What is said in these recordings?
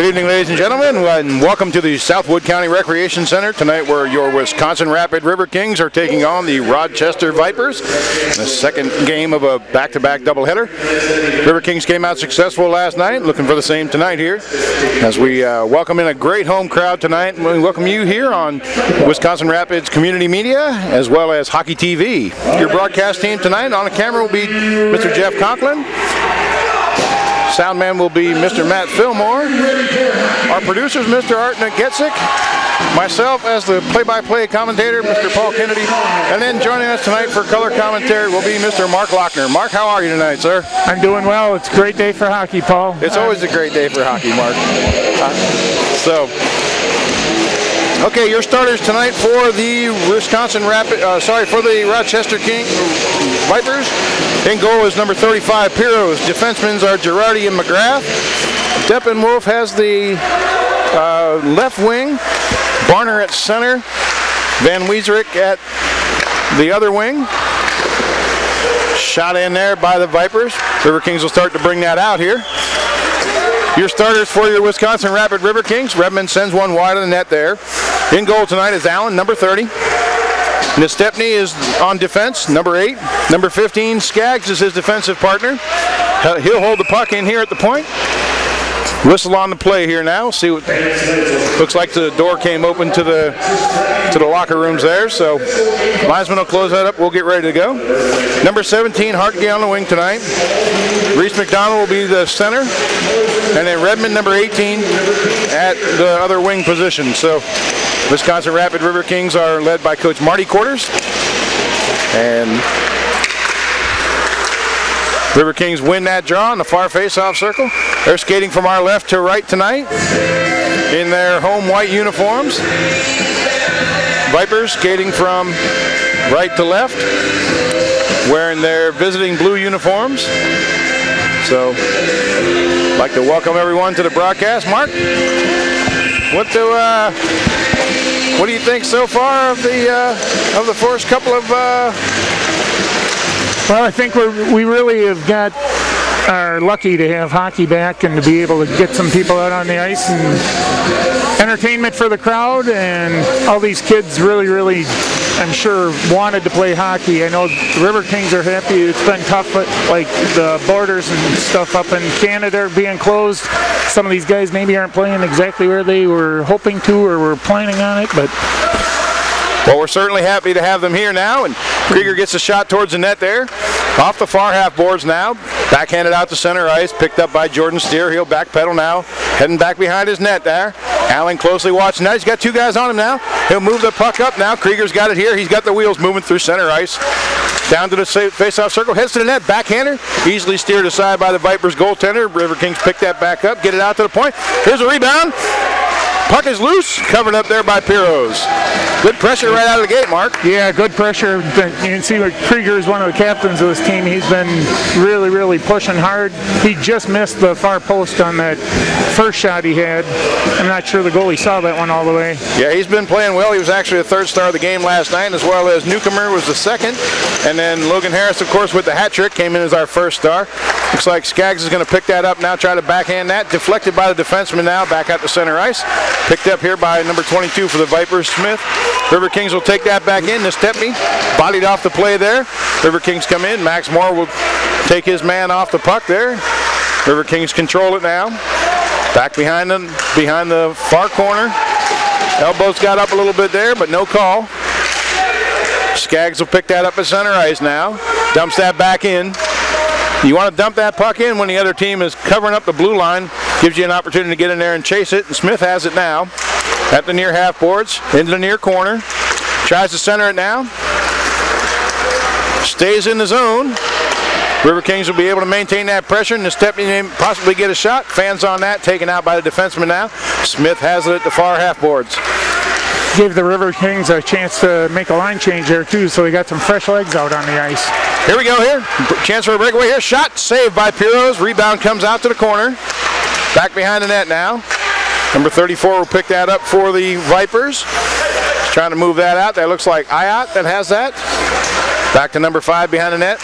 Good evening, ladies and gentlemen, and welcome to the Southwood County Recreation Center. Tonight, where your Wisconsin Rapid Riverkings are taking on the Rochester Vipers in the second game of a back-to-back doubleheader. Riverkings came out successful last night, looking for the same tonight here, as we welcome in a great home crowd tonight. We welcome you here on Wisconsin Rapids Community Media, as well as Hockey TV. Your broadcast team tonight on the camera will be Mr. Jeff Conklin. Soundman will be Mr. Matt Fillmore. Our producers, Mr. Napgezek. Myself as the play-by-play commentator, Mr. Paul Kennedy. And then joining us tonight for color commentary will be Mr. Mark Lochner. Mark, how are you tonight, sir? I'm doing well. It's a great day for hockey, Paul. It's always a great day for hockey, Mark. Okay, your starters tonight for the for the Rochester Vipers. In goal is number 35, Piros. Defensemen are Girardi and McGrath. Deppenwolf has the left wing. Barner at center. Van Weeserick at the other wing. Shot in there by the Vipers. Riverkings will start to bring that out here. Your starters for your Wisconsin Rapid Riverkings. Redmond sends one wide of the net there. In goal tonight is Allen, number 30. Nestepny is on defense, number 8. Number 15, Skaggs is his defensive partner. He'll hold the puck in here at the point. Whistle on the play here now. See what looks like the door came open to the locker rooms there. So linesman will close that up. We'll get ready to go. Number 17, Hartgay on the wing tonight. Reese McDonald will be the center, and then Redmond, number 18, at the other wing position. So Wisconsin Rapid Riverkings are led by Coach Marty Quarters, and Riverkings win that draw in the far face-off circle. They're skating from our left to right tonight in their home white uniforms. Vipers skating from right to left, wearing their visiting blue uniforms. So, I'd like to welcome everyone to the broadcast. Mark, what do you think so far of the first couple of? Well, I think we really are lucky to have hockey back and to be able to get some people out on the ice and entertainment for the crowd, and all these kids really, I'm sure, wanted to play hockey. I know the Riverkings are happy. It's been tough, like the borders and stuff up in Canada being closed. Some of these guys maybe aren't playing exactly where they were hoping to or were planning on it, but well, we're certainly happy to have them here now, and Krieger gets a shot towards the net there. Off the far half boards now. Backhanded out to center ice, picked up by Jordan Steer. He'll backpedal now, heading back behind his net there. Allen closely watching that. He's got two guys on him now. He'll move the puck up now. Krieger's got it here. He's got the wheels moving through center ice. Down to the face-off circle, heads to the net, backhander, easily steered aside by the Vipers goaltender. Riverkings pick that back up, get it out to the point. Here's a rebound. Puck is loose, covered up there by Piros. Good pressure right out of the gate, Mark. Yeah, good pressure. You can see that Krieger is one of the captains of this team. He's been really pushing hard. He just missed the far post on that first shot he had. I'm not sure the goalie saw that one all the way. Yeah, he's been playing well. He was actually the third star of the game last night, as well as Newcomer was the second. And then Logan Harris, of course, with the hat trick, came in as our first star. Looks like Skaggs is going to pick that up now, try to backhand that. Deflected by the defenseman now, back out to center ice. Picked up here by number 22 for the Vipers, Smith. Riverkings will take that back in. Nestepny bodied off the play there. Riverkings come in. Max Moore will take his man off the puck there. Riverkings control it now. Back behind the far corner. Elbows got up a little bit there, but no call. Skaggs will pick that up at center ice now. Dumps that back in. You want to dump that puck in when the other team is covering up the blue line. Gives you an opportunity to get in there and chase it. And Smith has it now. At the near half boards, into the near corner. Tries to center it now. Stays in the zone. Riverkings will be able to maintain that pressure, and Nestepny may possibly get a shot. Fans on that, taken out by the defenseman now. Smith has it at the far half boards. Gave the Riverkings a chance to make a line change there too, so they got some fresh legs out on the ice. Here we go here. Chance for a breakaway here. Shot saved by Piros. Rebound comes out to the corner. Back behind the net now. Number 34 will pick that up for the Vipers. He's trying to move that out. That looks like Ayat that has that. Back to number 5 behind the net.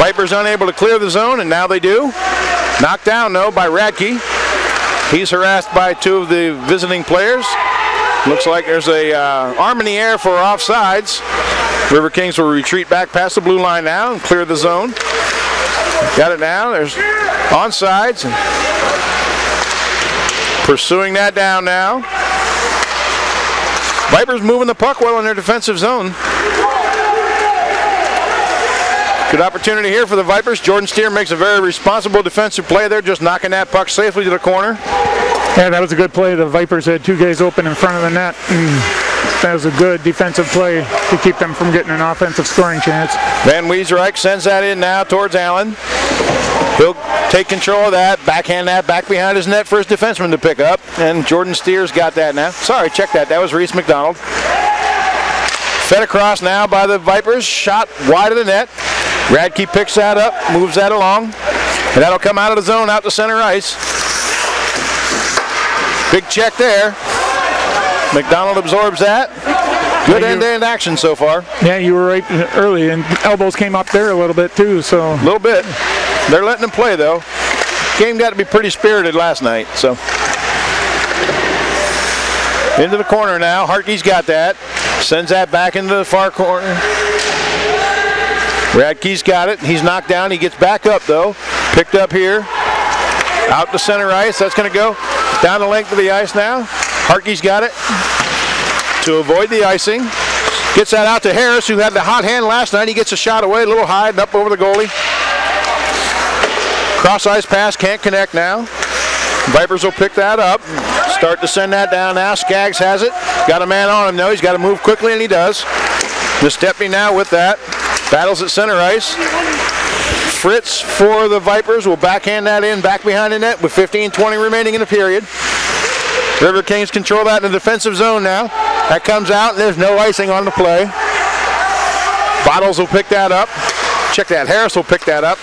Vipers unable to clear the zone, and now they do. Knocked down, though, by Radke. He's harassed by two of the visiting players. Looks like there's a arm in the air for offsides. Riverkings will retreat back past the blue line now and clear the zone. Got it now. There's onsides. And pursuing that down now. Vipers moving the puck well in their defensive zone. Good opportunity here for the Vipers. Jordan Steer makes a very responsible defensive play there, just knocking that puck safely to the corner. Yeah, that was a good play. The Vipers had two guys open in front of the net. That was a good defensive play to keep them from getting an offensive scoring chance. Van Weesreich sends that in now towards Allen. He'll take control of that, backhand that back behind his net for his defenseman to pick up. And Jordan Steer's got that now. Sorry, check that. That was Reese McDonald. Fed across now by the Vipers. Shot wide of the net. Radke picks that up, moves that along. And that'll come out of the zone out to center ice. Big check there. McDonald absorbs that. Good end-to-end action so far. Yeah, you were right early, and elbows came up there a little bit too. So a little bit. They're letting them play though. Game got to be pretty spirited last night. So into the corner now. Hartke's got that. Sends that back into the far corner. Radke's got it. He's knocked down. He gets back up though. Picked up here. Out to center ice. That's going to go down the length of the ice now. Hartke's got it to avoid the icing. Gets that out to Harris, who had the hot hand last night. He gets a shot away, a little high and up over the goalie. Cross ice pass, can't connect now. Vipers will pick that up. Start to send that down now. Skaggs has it. Got a man on him though. He's got to move quickly, and he does. Stepney now with that. Battles at center ice. Fritz for the Vipers will backhand that in back behind the net with 15-20 remaining in the period. Riverkings control that in the defensive zone now. That comes out, and there's no icing on the play. Bottles will pick that up. Check that. Harris will pick that up.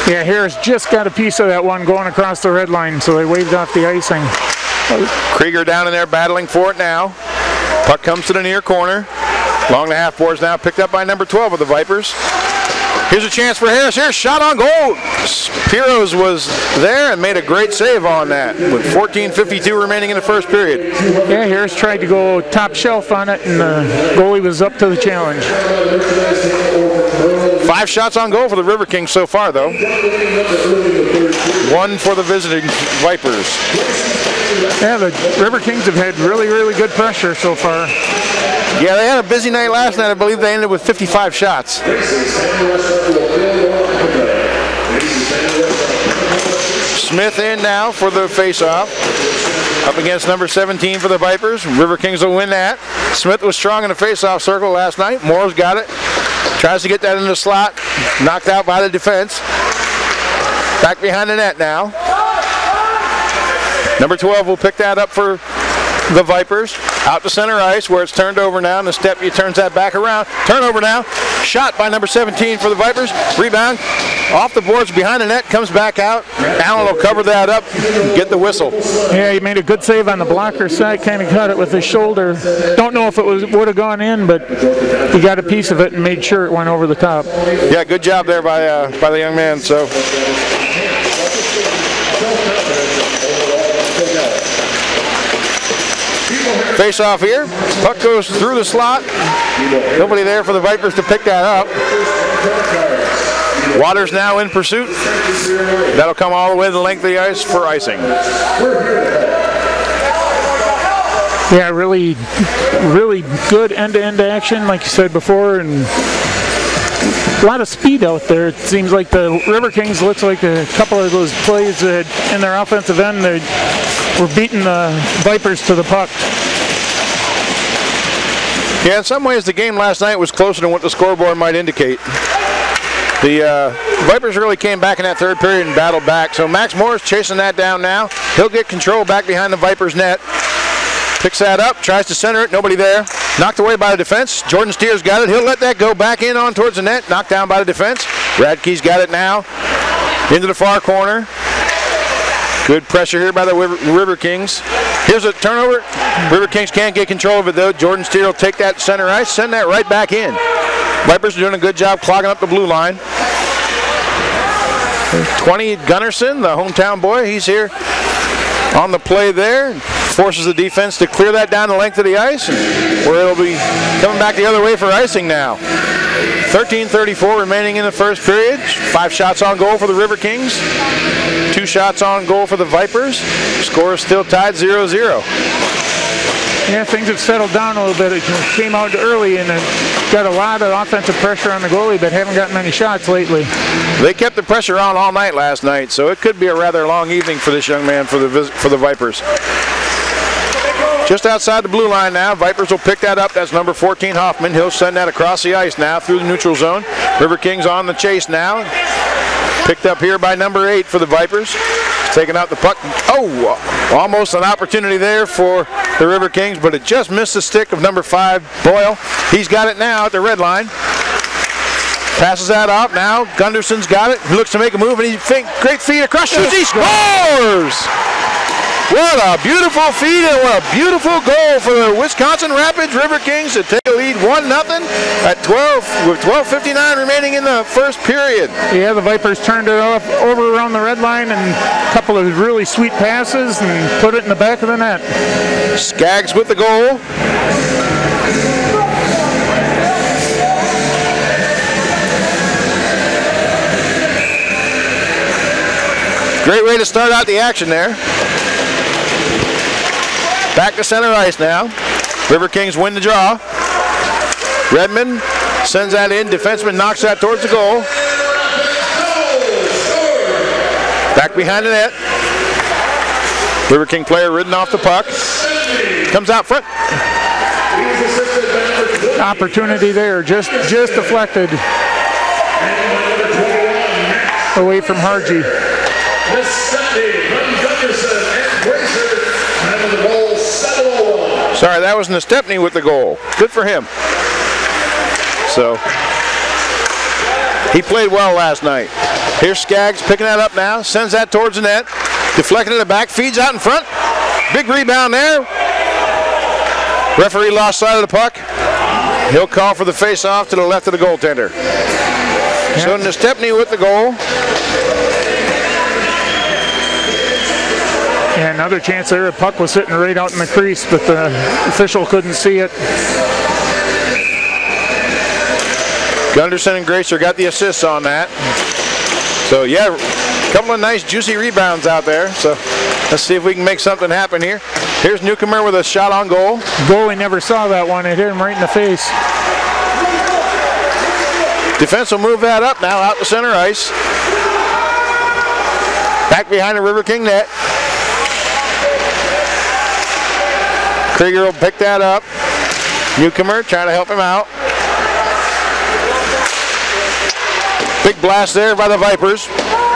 Yeah, Harris just got a piece of that one going across the red line, so they waved off the icing. Krieger down in there battling for it now. Puck comes to the near corner. Along the half boards now, picked up by number 12 of the Vipers. Here's a chance for Harris. Here's shot on goal. Piros was there and made a great save on that with 14:52 remaining in the first period. Yeah, Harris tried to go top shelf on it, and the goalie was up to the challenge. 5 shots on goal for the Riverkings so far, though. 1 for the visiting Vipers. Yeah, the Riverkings have had really, really good pressure so far. Yeah, they had a busy night last night. I believe they ended with 55 shots. Smith in now for the face-off. Up against number 17 for the Vipers. Riverkings will win that. Smith was strong in the face-off circle last night. Moore's got it. Tries to get that in the slot. Knocked out by the defense. Back behind the net now. Number 12 will pick that up for the Vipers. Out to center ice where it's turned over now, and the Stepney turns that back around. Turnover now. Shot by number 17 for the Vipers. Rebound off the boards behind the net, comes back out. Allen will cover that up, get the whistle. Yeah, he made a good save on the blocker side, kind of caught it with his shoulder. Don't know if it would have gone in, but he got a piece of it and made sure it went over the top. Yeah, good job there by the young man. So. Face off here. Puck goes through the slot. Nobody there for the Vipers to pick that up. Waters now in pursuit. That'll come all the way to the length of the ice for icing. Yeah, really good end-to-end action, like you said before, and a lot of speed out there. It seems like the Riverkings looks like a couple of those plays that in their offensive end they were beating the Vipers to the puck. Yeah, in some ways the game last night was closer than what the scoreboard might indicate. The Vipers really came back in that third period and battled back. So Max Moore's chasing that down now. He'll get control back behind the Vipers net. Picks that up, tries to center it, nobody there. Knocked away by the defense. Jordan Steer's got it. He'll let that go back in on towards the net. Knocked down by the defense. Radke's got it now. Into the far corner. Good pressure here by the Riverkings. Here's a turnover. Riverkings can't get control of it though. Jordan Steer will take that center ice, send that right back in. Vipers are doing a good job clogging up the blue line. 20, Gunnarsson, the hometown boy, he's here on the play there. Forces the defense to clear that down the length of the ice, where it'll be coming back the other way for icing now. 13:34 remaining in the first period. 5 shots on goal for the Riverkings. 2 shots on goal for the Vipers. Score is still tied 0-0. Yeah, things have settled down a little bit. It came out early and got a lot of offensive pressure on the goalie, but haven't gotten many shots lately. They kept the pressure on all night last night, so it could be a rather long evening for this young man for the Vipers. Just outside the blue line now. Vipers will pick that up. That's number 14, Hoffman. He'll send that across the ice now through the neutral zone. Riverkings on the chase now. Picked up here by number 8 for the Vipers. Taking out the puck. Oh, almost an opportunity there for the Riverkings, but it just missed the stick of number 5, Boyle. He's got it now at the red line. Passes that off now. Gundersson's got it. He looks to make a move, and he great feed across. Shoots. He scores! What a beautiful feed and what a beautiful goal for the Wisconsin Rapids Riverkings to take a lead 1-0 at 12 with 12:59 remaining in the first period. Yeah, the Vipers turned it over around the red line and a couple of really sweet passes and put it in the back of the net. Skaggs with the goal. Great way to start out the action there. Back to center ice now. Riverkings win the draw. Redmond sends that in. Defenseman knocks that towards the goal. Back behind the net. Riverking player ridden off the puck. Comes out front. Opportunity there, just deflected away from Hargy. Sorry, that was Nestepny with the goal. Good for him. So, he played well last night. Here's Skaggs picking that up now. Sends that towards the net. Deflecting to the back. Feeds out in front. Big rebound there. Referee lost sight of the puck. He'll call for the face-off to the left of the goaltender. Yeah. So, Nestepny with the goal. Yeah, another chance there. The puck was sitting right out in the crease, but the official couldn't see it. Gunderson and Gracer got the assists on that. So, yeah, a couple of nice, juicy rebounds out there. So, let's see if we can make something happen here. Here's Newcomer with a shot on goal. Goalie never saw that one. It hit him right in the face. Defense will move that up now out to center ice. Back behind the Riverking net. Krieger will pick that up. Newcomer trying to help him out. Big blast there by the Vipers.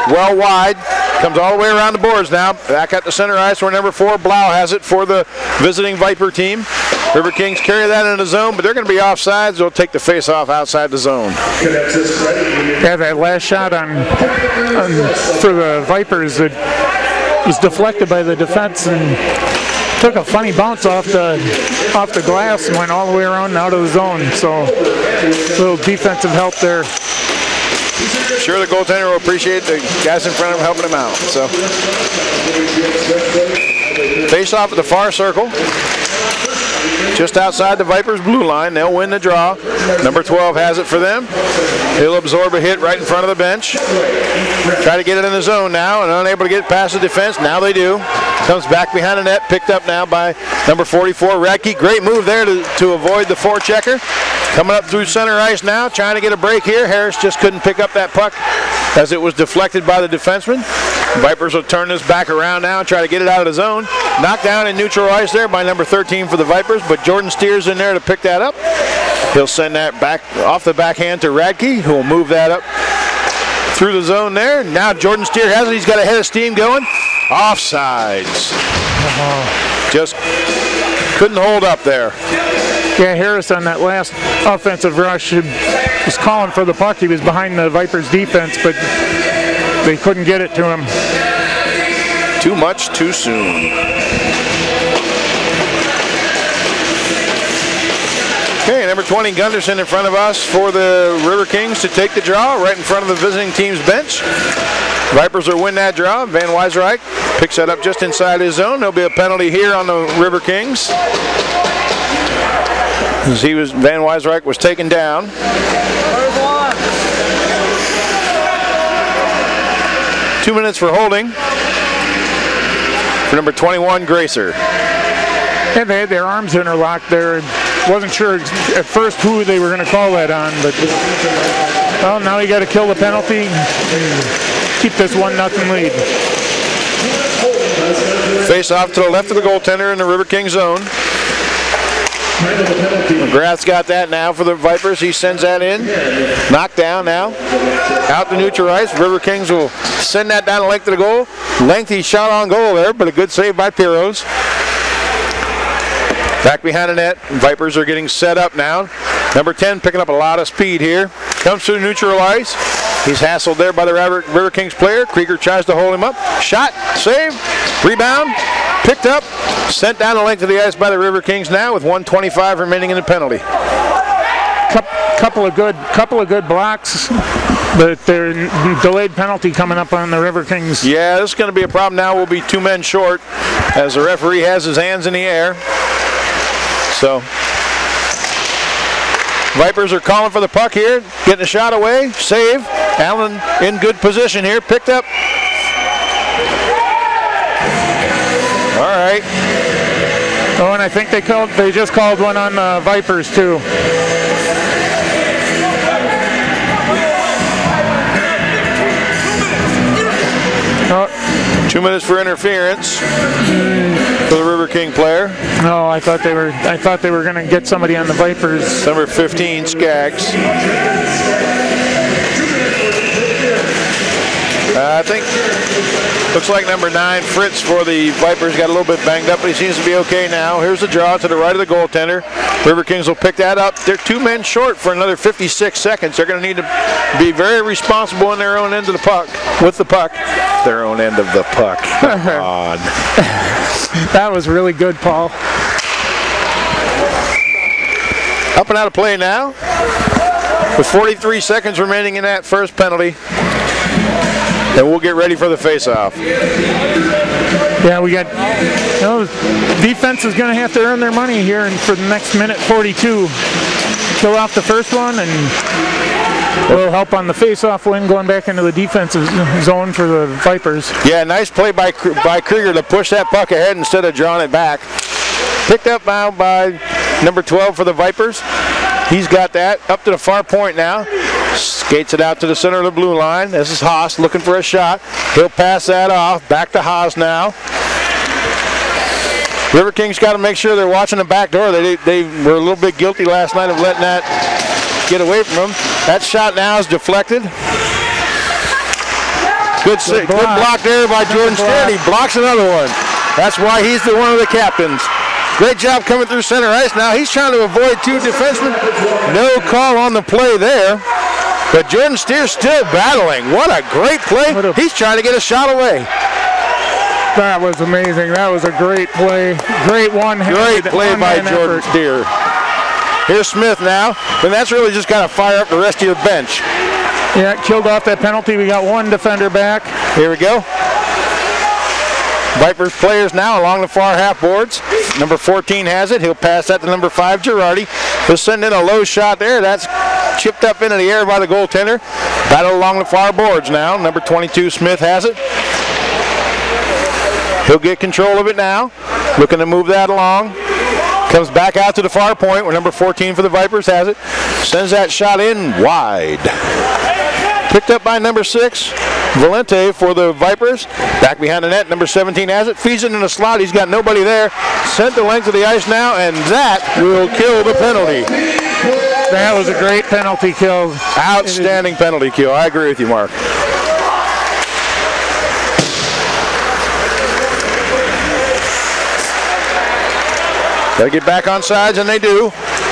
Well wide. Comes all the way around the boards now. Back at the center ice where number 4, Blau, has it for the visiting Viper team. Riverkings carry that in the zone, but they're going to be offsides. They'll take the face-off outside the zone. Yeah, that last shot for the Vipers, it was deflected by the defense and took a funny bounce off the glass and went all the way around and out of the zone. So a little defensive help there. Sure, the goaltender will appreciate the guys in front of him helping him out. So face off at the far circle. Just outside the Vipers' blue line. They'll win the draw. Number 12 has it for them. He'll absorb a hit right in front of the bench. Try to get it in the zone now and unable to get past the defense. Now they do. Comes back behind the net. Picked up now by number 44, Radke. Great move there to avoid the forechecker. Coming up through center ice now. Trying to get a break here. Harris just couldn't pick up that puck as it was deflected by the defenseman. Vipers will turn this back around now and try to get it out of the zone. Knocked down in neutral ice there by number 13 for the Vipers, but Jordan Steers in there to pick that up. He'll send that back off the backhand to Radke, who will move that up through the zone there. Now Jordan Steer has it. He's got a head of steam going. Offsides. Just couldn't hold up there. Yeah, Harris on that last offensive rush was calling for the puck. He was behind the Vipers defense, but they couldn't get it to him. Too much, too soon. Okay, number 20, Gunderson in front of us for the Riverkings to take the draw right in front of the visiting team's bench. Vipers will win that draw. Van Wijsrijk picks that up just inside his zone. There'll be a penalty here on the Riverkings. As Van Wijsrijk was taken down. Two minutes for holding for number 21, Gracer. Yeah, they had their arms interlocked there. Wasn't sure at first who they were going to call that on, but well, now you got to kill the penalty and keep this 1-0 lead. Face off to the left of the goaltender in the Riverking zone. McGrath's got that now for the Vipers. He sends that in. Knocked down now. Out to neutral ice. Riverkings will send that down the length of the goal. Lengthy shot on goal there, but a good save by Piros. Back behind the net. Vipers are getting set up now. Number 10 picking up a lot of speed here. Comes to the neutral ice. He's hassled there by the Riverkings player. Krieger tries to hold him up. Shot, save, rebound, picked up, sent down the length of the ice by the Riverkings now with 1:25 remaining in the penalty. Couple of good blocks, but there's delayed penalty coming up on the Riverkings. Yeah, this is going to be a problem now. We'll be 2 men short as the referee has his hands in the air. So Vipers are calling for the puck here, getting a shot away, save. Allen in good position here, picked up. All right. Oh, and I think they just called one on the Vipers too. Oh. 2 minutes for interference for the Riverking player. No, I thought they were going to get somebody on the Vipers. Number 15, Skaggs. I think looks like number 9, Fritz, for the Vipers got a little bit banged up, but he seems to be okay now. Here's the draw to the right of the goaltender. Riverkings will pick that up. They're 2 men short for another 56 seconds. They're going to need to be very responsible in their own end of the puck. With the puck, their own end of the puck. Come on. That was really good, Paul. Up and out of play now. With 43 seconds remaining in that first penalty. And we'll get ready for the face-off. Yeah, we got, defense is going to have to earn their money here and for the next minute 42. Kill off the first one and a little help on the face-off win going back into the defensive zone for the Vipers. Yeah, nice play by Krieger to push that puck ahead instead of drawing it back. Picked up now by number 12 for the Vipers. He's got that up to the far point now. Skates it out to the center of the blue line. This is Haas looking for a shot. He'll pass that off. Back to Haas now. Riverkings got to make sure they're watching the back door. They were a little bit guilty last night of letting that get away from them. That shot now is deflected. Good block there by Jordan Steer. He blocks another one. That's why he's one of the captains. Great job coming through center ice. Now he's trying to avoid 2 defensemen. No call on the play there. But Jordan Steer's still battling. What a great play. He's trying to get a shot away. That was amazing. That was a great play. Great one-handed. Great play by Jordan Steer. Here's Smith now. And that's really just got to fire up the rest of your bench. Yeah, killed off that penalty. We got 1 defender back. Here we go. Vipers players now along the far half boards. Number 14 has it. He'll pass that to number 5, Girardi. He'll send in a low shot there. That's chipped up into the air by the goaltender. Battle along the far boards now. Number 22, Smith, has it. He'll get control of it now. Looking to move that along. Comes back out to the far point where number 14 for the Vipers has it. Sends that shot in wide. Picked up by number 6, Valente for the Vipers. Back behind the net, number 17 has it. Feeds it in the slot. He's got nobody there. Sent the length of the ice now, and that will kill the penalty. That was a great penalty kill. Outstanding penalty kill. I agree with you, Mark. Got to get back on sides, and they do.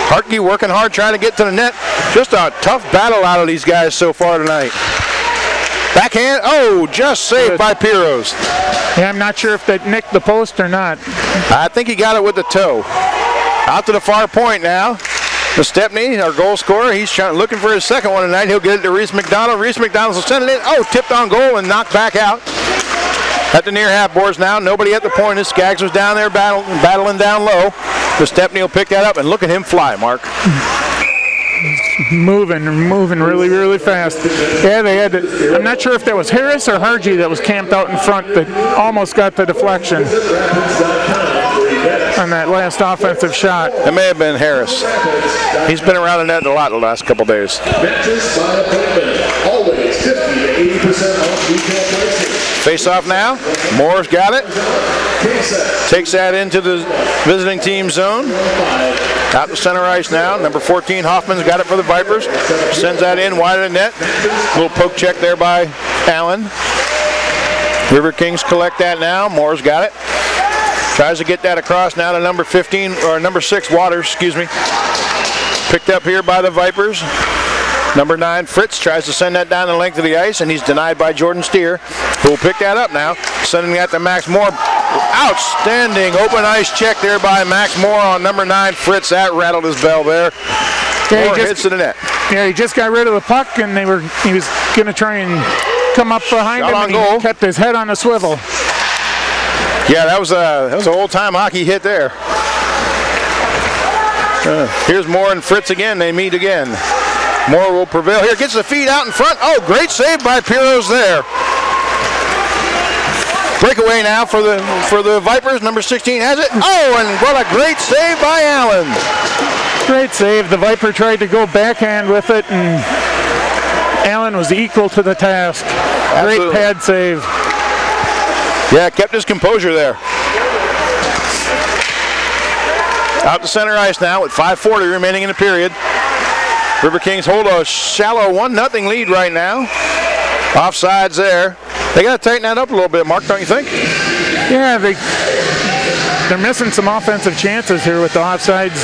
Hartke working hard, trying to get to the net. Just a tough battle out of these guys so far tonight. Backhand, oh, just saved by Piros. Yeah, I'm not sure if that nicked the post or not. I think he got it with the toe. Out to the far point now. Stepney, our goal scorer, he's looking for his second one tonight. He'll get it to Reese McDonald. Reese McDonald will send it in. Oh, tipped on goal and knocked back out. At the near half boards now, nobody at the point. Skaggs was down there battling down low. Stepney will pick that up, and look at him fly, Mark. Moving really, really fast. Yeah, they had to, I'm not sure if that was Harris or Hargy that was camped out in front that almost got the deflection on that last offensive shot. It may have been Harris. He's been around the net a lot the last couple days. Face off now. Moore's got it. Takes that into the visiting team zone. Out to center ice now. Number 14, Hoffman's got it for the Vipers. Sends that in wide of the net. Little poke check there by Allen. Riverkings collect that now. Moore's got it. Tries to get that across now to number 15, or number 6, Waters, excuse me. Picked up here by the Vipers. Number 9, Fritz, tries to send that down the length of the ice, and he's denied by Jordan Steer, who will pick that up now. Sending that to Max Moore. Outstanding open ice check there by Max Moore on number 9, Fritz. That rattled his bell there. Yeah, Moore hits to the net. Yeah, he just got rid of the puck, and he was going to try and come up behind him, and he kept his head on a swivel. Yeah, that was an old-time hockey hit there. Here's Moore and Fritz again. They meet again. Moore will prevail here. Gets the feed out in front. Oh, great save by Piros there. Breakaway now for the Vipers. Number 16 has it. Oh, and what a great save by Allen. Great save. The Viper tried to go backhand with it, and Allen was equal to the task. Absolutely. Great pad save. Yeah, kept his composure there. Out to center ice now with 5:40 remaining in the period. Riverkings hold a shallow 1-0 lead right now. Offsides there. They got to tighten that up a little bit, Mark, don't you think? Yeah, they're missing some offensive chances here with the offsides.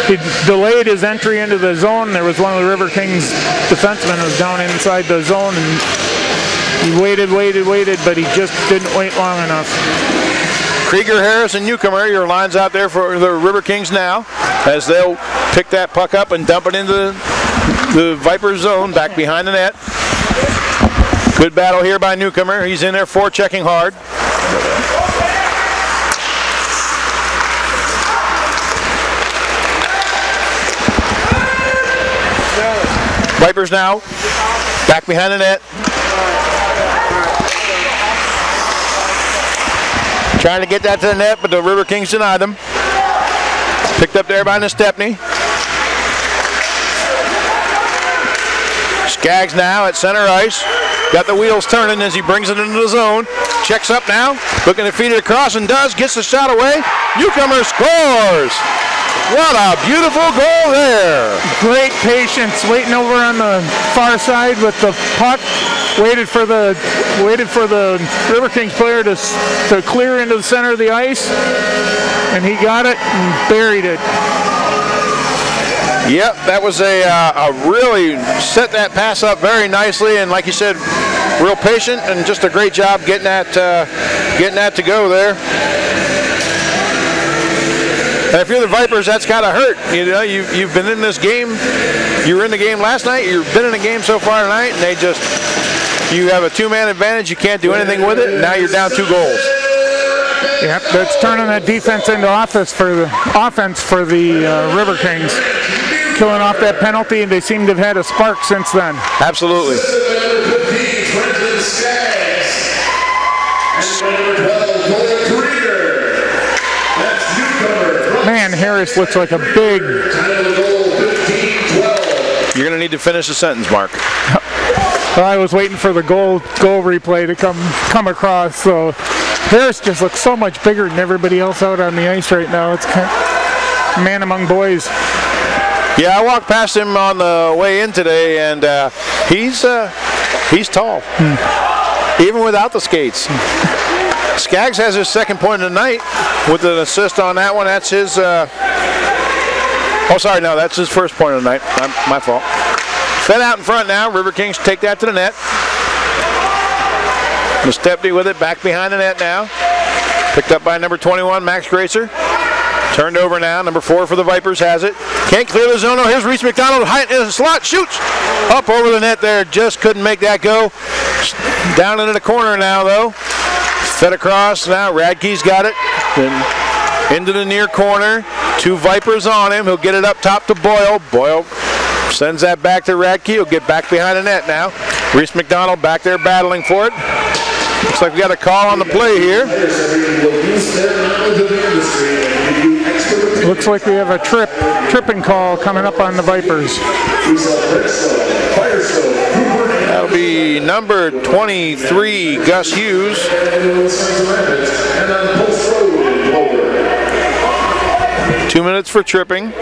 He delayed his entry into the zone. There was one of the Riverkings defensemen who was down inside the zone, and he waited, but he just didn't wait long enough. Krieger, Harris, and Newcomer, your lines out there for the Riverkings now, as they'll pick that puck up and dump it into the Viper zone back behind the net. Good battle here by Newcomer. He's in there forechecking hard. Vipers now back behind the net. Trying to get that to the net, but the Riverkings denied them. Picked up there by Stepney. Skaggs now at center ice. Got the wheels turning as he brings it into the zone. Checks up now, looking to feed it across, and does. Gets the shot away. Newcomer scores. What a beautiful goal there. Great patience, waiting over on the far side with the puck. Waited for the Riverkings player to clear into the center of the ice, and he got it and buried it. Yep, that was a really set that pass up very nicely, and like you said, real patient and just a great job getting that to go there. And if you're the Vipers, that's gotta hurt. You know, you've been in this game. You were in the game last night. You've been in the game so far tonight, and you have a 2-man advantage. You can't do anything with it. And now you're down 2 goals. Yep, that's turning that defense into offense for the Riverkings. Killing off that penalty, and they seem to have had a spark since then. Absolutely. Man, Harris looks like a big... You're going to need to finish the sentence, Mark. Well, I was waiting for the goal replay to come across, so Harris just looks so much bigger than everybody else out on the ice right now. It's kind of man among boys. Yeah, I walked past him on the way in today, and he's tall, even without the skates. Skaggs has his second point of the night with an assist on that one. That's his. Oh, sorry, no, that's his first point of the night. My fault. Fed out in front now. Riverkings take that to the net. Stepney with it back behind the net now. Picked up by number 21, Max Gracer. Turned over now. Number 4 for the Vipers has it. Can't clear the zone. Oh, here's Reese McDonald. High in the slot. Shoots. Up over the net there. Just couldn't make that go. Down into the corner now, though. Fed across now. Radke's got it. Then into the near corner. 2 Vipers on him. He'll get it up top to Boyle. Boyle sends that back to Radke. He'll get back behind the net now. Reese McDonald back there battling for it. Looks like we got a call on the play here. Looks like we have a tripping call coming up on the Vipers. That'll be number 23, Gus Hughes. 2 minutes for tripping.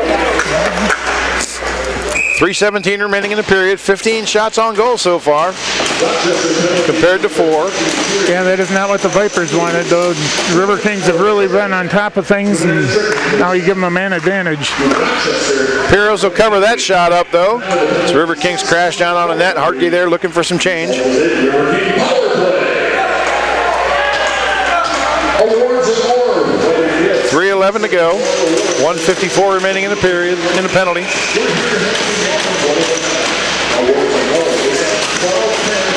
3:17 remaining in the period. 15 shots on goal so far, compared to 4. Yeah, that is not what the Vipers wanted, though. The Riverkings have really been on top of things, and now you give them a man advantage. Piros will cover that shot up, though. So Riverkings crash down on the net. Hartke there looking for some change. 3:11 to go. 1:54 remaining in the period, in the penalty.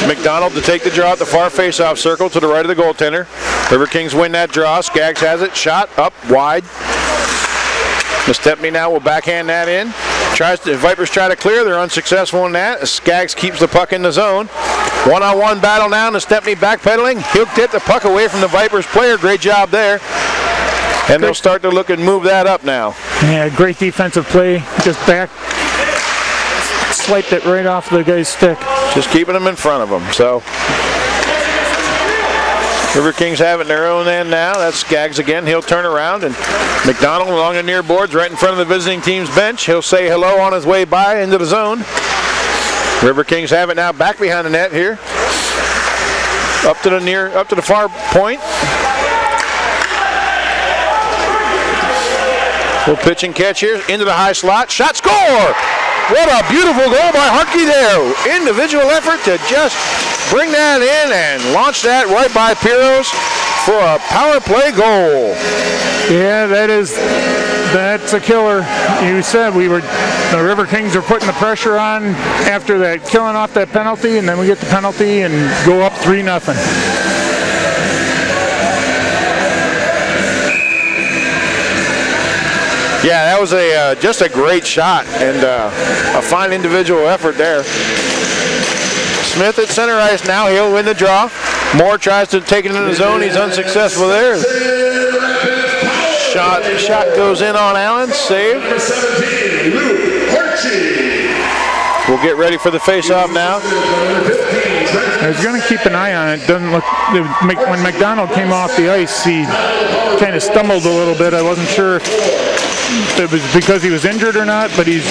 McDonald to take the draw at the far face-off circle to the right of the goaltender. Riverkings win that draw. Skaggs has it. Shot up wide. Stepney now will backhand that in. The Vipers try to clear. They're unsuccessful in that. Skaggs keeps the puck in the zone. One-on-one battle now. Stepney backpedaling. He'll get the puck away from the Vipers player. Great job there. And they'll start to look and move that up now. Yeah, great defensive play. Just back, swiped it right off the guy's stick. Just keeping them in front of them. So Riverkings have it in their own end now. That's Skaggs again. He'll turn around, and McDonald along the near boards right in front of the visiting team's bench. He'll say hello on his way by into the zone. Riverkings have it now back behind the net here. Up to the far point. Little pitch and catch here into the high slot. Shot, score! What a beautiful goal by Hartke there. Individual effort to just bring that in and launch that right by Piros for a power play goal. Yeah, that's a killer. You said the Riverkings are putting the pressure on after that, killing off that penalty, and then we get the penalty and go up 3-0. Yeah, that was just a great shot and a fine individual effort there. Smith at center ice now. He'll win the draw. Moore tries to take it into the zone. He's unsuccessful there. Shot goes in on Allen. Save. We'll get ready for the face-off now. I was going to keep an eye on it. Doesn't look. When McDonald came off the ice, he kind of stumbled a little bit. I wasn't sure if it was because he was injured or not, but he's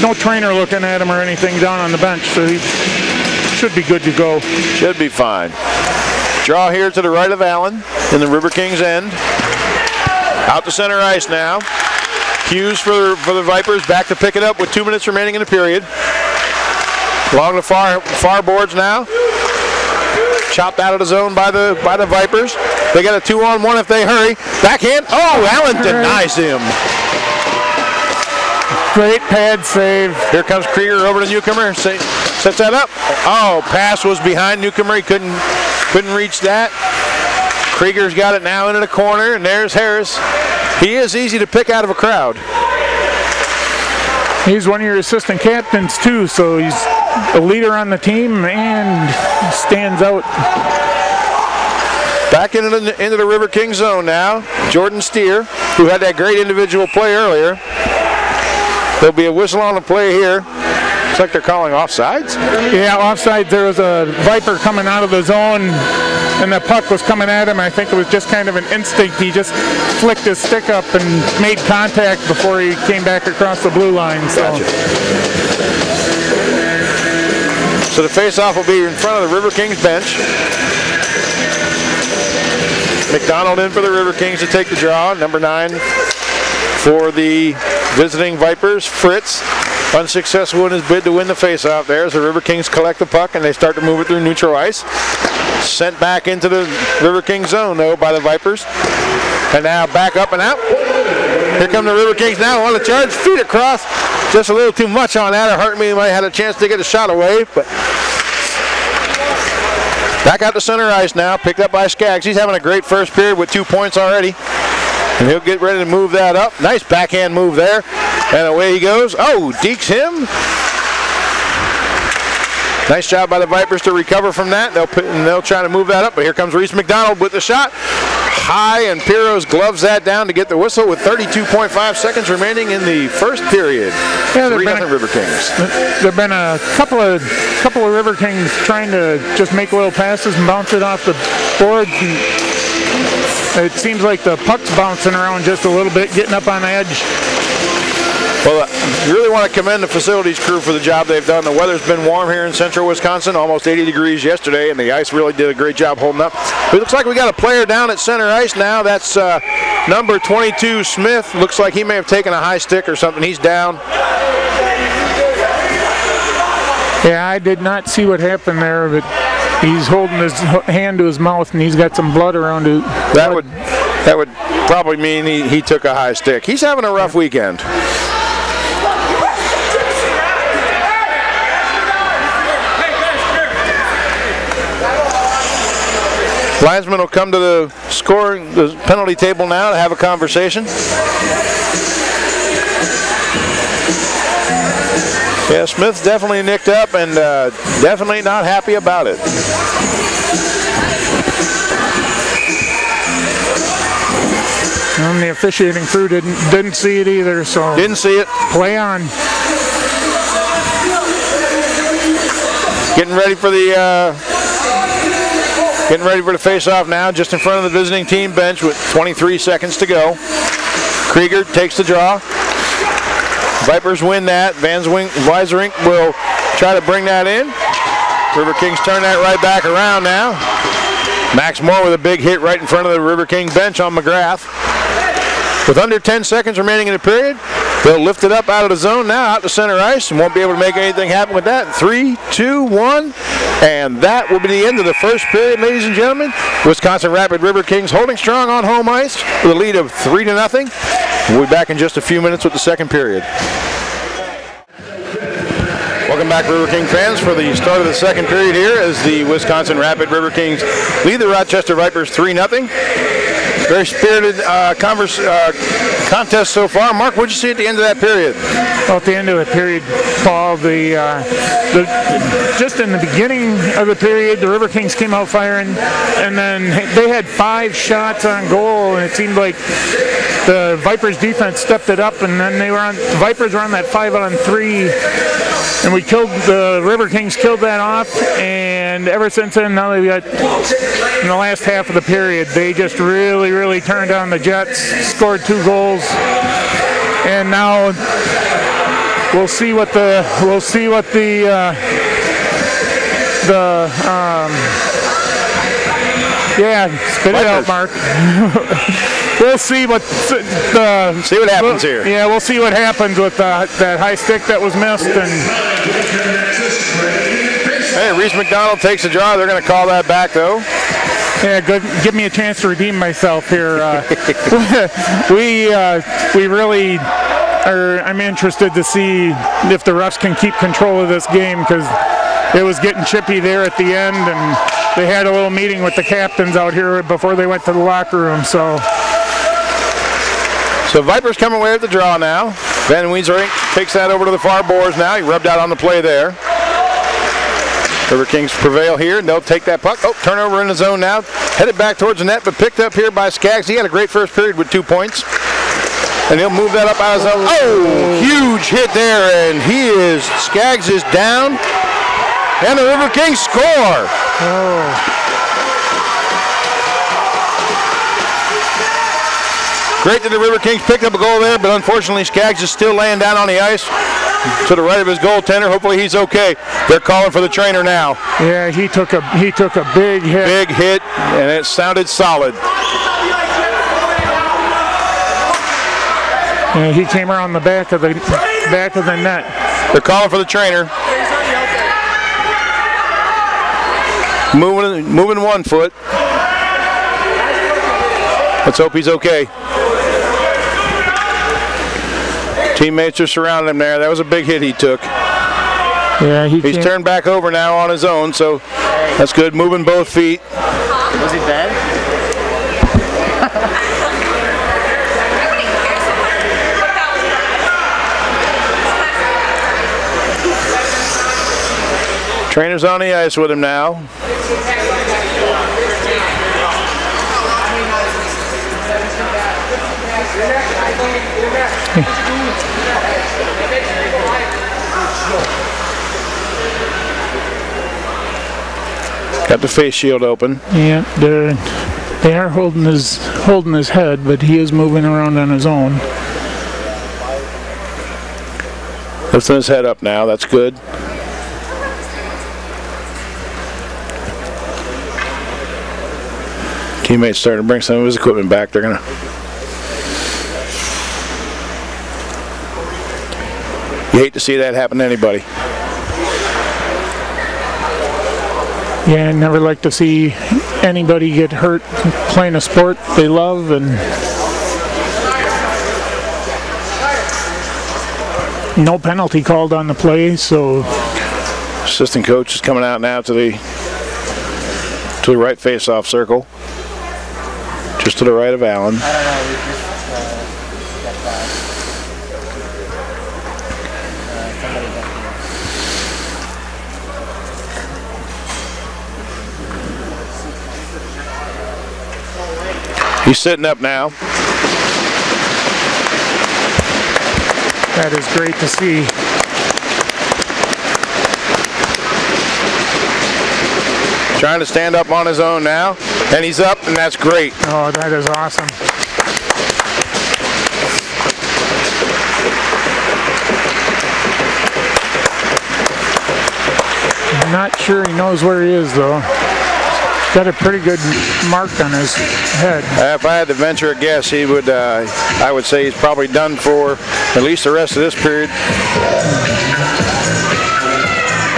no trainer looking at him or anything down on the bench, so he should be good to go. Should be fine. Draw here to the right of Allen in the Riverkings end. Out to center ice now. Hughes for the Vipers, back to pick it up with 2 minutes remaining in the period. Along the far boards now. Chopped out of the zone by the Vipers. They got a 2-on-1 if they hurry. Backhand. Oh, Allen denies him. Great pad save. Here comes Krieger over to Newcomer. Sets that up. Oh, pass was behind Newcomer. He couldn't reach that. Krieger's got it now into the corner, and there's Harris. He is easy to pick out of a crowd. He's one of your assistant captains too, so he's a leader on the team and stands out. Back into the Riverkings zone now. Jordan Steer, who had that great individual play earlier. There'll be a whistle on the play here. Looks like they're calling offsides. Yeah, offsides. There was a Viper coming out of the zone, and the puck was coming at him. I think it was just kind of an instinct. He just flicked his stick up and made contact before he came back across the blue line. So. Gotcha. So the face-off will be in front of the Riverkings bench. McDonald in for the Riverkings to take the draw. Number 9 for the visiting Vipers, Fritz. Unsuccessful in his bid to win the face-off there as the Riverkings collect the puck and they start to move it through neutral ice. Sent back into the Riverkings zone though by the Vipers. And now back up and out. Here come the Riverkings now on the charge. Feet across. Just a little too much on that. It hurt me. Might have had a chance to get a shot away. But back out to center ice now. Picked up by Skaggs. He's having a great first period with 2 points already. And he'll get ready to move that up. Nice backhand move there. And away he goes. Oh, dekes him. Nice job by the Vipers to recover from that. They'll try to move that up, but here comes Reese McDonald with the shot. High, and Piros gloves that down to get the whistle with 32.5 seconds remaining in the first period. Yeah, 3-0 Riverkings. There have been a couple of Riverkings trying to just make little passes and bounce it off the boards. It seems like the puck's bouncing around just a little bit, getting up on the edge. Well, you really want to commend the facilities crew for the job they've done. The weather's been warm here in central Wisconsin, almost 80 degrees yesterday, and the ice really did a great job holding up. It looks like we got a player down at center ice now. That's number 22, Smith. Looks like he may have taken a high stick or something. He's down. Yeah, I did not see what happened there, but he's holding his hand to his mouth, and he's got some blood around it. That would probably mean he took a high stick. He's having a rough weekend. Linesman will come to the penalty table now to have a conversation. Yeah, Smith's definitely nicked up and definitely not happy about it. And the officiating crew didn't see it either, so didn't see it. Play on. Getting ready for the face-off now, just in front of the visiting team bench with 23 seconds to go. Krieger takes the draw. Vipers win that. Weiserink will try to bring that in. Riverkings turn that right back around now. Max Moore with a big hit right in front of the Riverking bench on McGrath. With under 10 seconds remaining in the period, they'll lift it up out of the zone now, out to center ice, and won't be able to make anything happen with that. 3, 2, 1, and that will be the end of the first period, ladies and gentlemen. Wisconsin Rapid Riverkings holding strong on home ice with a lead of 3-0. We'll be back in just a few minutes with the second period. Welcome back, Riverking fans, for the start of the second period here as the Wisconsin Rapid Riverkings lead the Rochester Vipers 3-0. Very spirited contest so far. Mark, what did you see at the end of that period? Well, at the end of the period, Paul, just in the beginning of the period, the Riverkings came out firing, and then they had 5 shots on goal, and it seemed like the Vipers defense stepped it up, and then the Vipers were on that 5-on-3, and the Riverkings killed that off, and ever since then, now they've got, in the last half of the period, they just really turned on the Jets, scored 2 goals, and now we'll see what the spit it out, Mark. We'll see what happens here. Yeah, we'll see what happens with that high stick that was missed. And hey, Reese McDonald takes a draw. They're going to call that back, though. Yeah, good. Give me a chance to redeem myself here. We really are. I'm interested to see if the refs can keep control of this game, because it was getting chippy there at the end, and they had a little meeting with the captains out here before they went to the locker room. So Vipers come away with the draw now. Van Weezerink takes that over to the far boards now. He rubbed out on the play there. Riverkings prevail here, and they'll take that puck. Oh, turnover in the zone now. Headed back towards the net, but picked up here by Skaggs. He had a great first period with 2 points. And he'll move that up out of his zone. Oh, huge hit there, and Skaggs is down. And the Riverkings score. Oh. Great that the Riverkings picked up a goal there, but unfortunately Skaggs is still laying down on the ice to the right of his goaltender. Hopefully he's okay. They're calling for the trainer now. Yeah, he took a big hit. Big hit, and it sounded solid. Yeah, he came around the back of the net. They're calling for the trainer. Moving 1 foot. Let's hope he's okay. Teammates are surrounding him there. That was a big hit he took. Yeah, he's turned back over now on his own, so that's good. Moving both feet. Was he dead? Trainer's on the ice with him now. Got the face shield open. Yeah, they are holding his head, but he is moving around on his own. Lifting his head up now. That's good. Teammates starting to bring some of his equipment back. They're gonna. You hate to see that happen to anybody. Yeah, I never like to see anybody get hurt playing a sport they love, and no penalty called on the play, so assistant coach is coming out now to the right face-off circle, just to the right of Allen. He's sitting up now. That is great to see. Trying to stand up on his own now, and he's up, and that's great. Oh, that is awesome. I'm not sure he knows where he is, though. Got a pretty good mark on his head. If I had to venture a guess, he would. I would say he's probably done for at least the rest of this period.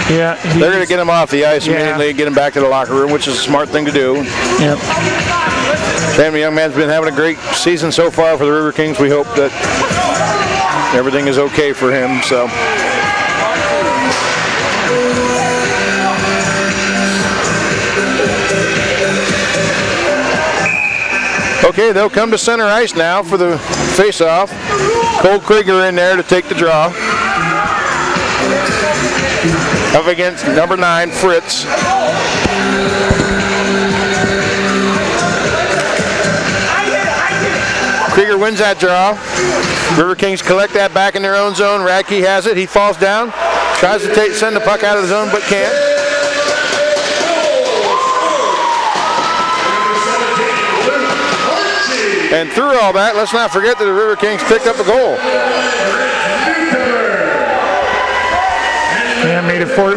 Yeah, they're going to get him off the ice immediately and get him back to the locker room, which is a smart thing to do. Yep. Sam, the young man's been having a great season so far for the Riverkings. We hope that everything is okay for him. So. Okay, they'll come to center ice now for the face-off. Cole Krieger in there to take the draw. Up against number 9, Fritz. Krieger wins that draw. Riverkings collect that back in their own zone. Radke has it. He falls down. Tries to send the puck out of the zone, but can't. And through all that, let's not forget that the Riverkings picked up a goal. Yeah, made it 4-0.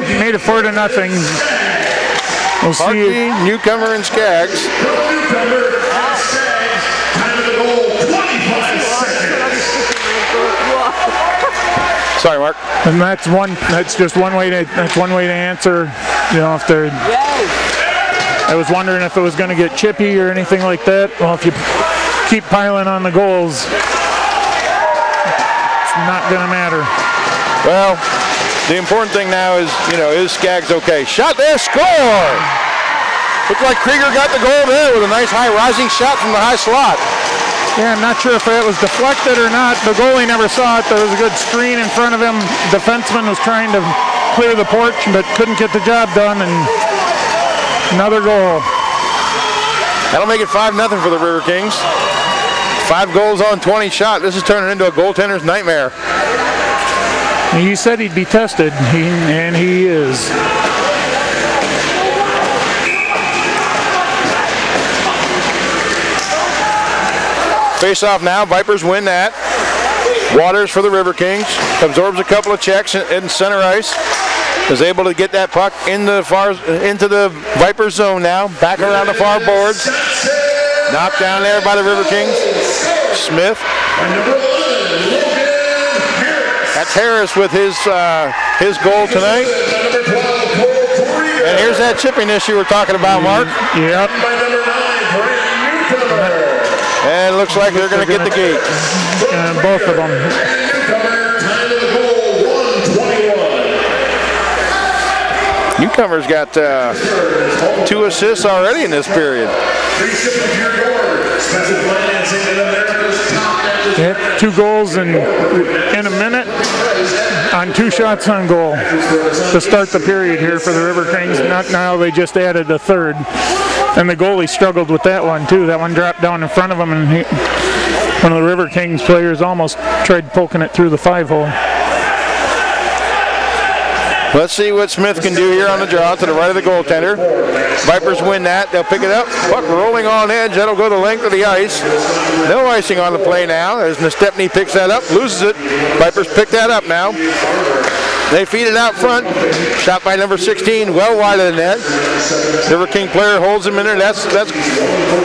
We'll see. Newcomer and Skaggs. Sorry, Mark. And that's just one way to answer. You know, if they're. I was wondering if it was going to get chippy or anything like that. Well, if you keep piling on the goals, it's not going to matter. Well, the important thing now is, is Skaggs okay? Shot there, score! Looked like Krieger got the goal there with a nice high rising shot from the high slot. Yeah, I'm not sure if it was deflected or not. The goalie never saw it. There was a good screen in front of him. The defenseman was trying to clear the porch, but couldn't get the job done, and another goal. That'll make it 5-0 for the Riverkings. 5 goals on 20 shots. This is turning into a goaltender's nightmare. He said he'd be tested, and he is. Face off now. Vipers win that. Waters for the Riverkings. Absorbs a couple of checks in center ice. Is able to get that puck into the Vipers zone now. Back around the far boards. Knocked down there by the Riverkings. Smith. That's Harris with his goal tonight. And here's that chipping issue we're talking about, Mark. Yep. And it looks like they're going to get the gate. Both of them. Newcomer's got 2 assists already in this period. Hit 2 goals in a minute on 2 shots on goal to start the period here for the Riverkings. Now they just added a third. And the goalie struggled with that one too. That one dropped down in front of him, and one of the Riverkings players almost tried poking it through the 5-hole. Let's see what Smith can do here on the draw to the right of the goaltender. Vipers win that. They'll pick it up. Puck rolling on edge. That'll go the length of the ice. No icing on the play now as Nestepny picks that up, loses it. Vipers pick that up now. They feed it out front. Shot by number 16, well wide of the net. River King player holds him in there. That's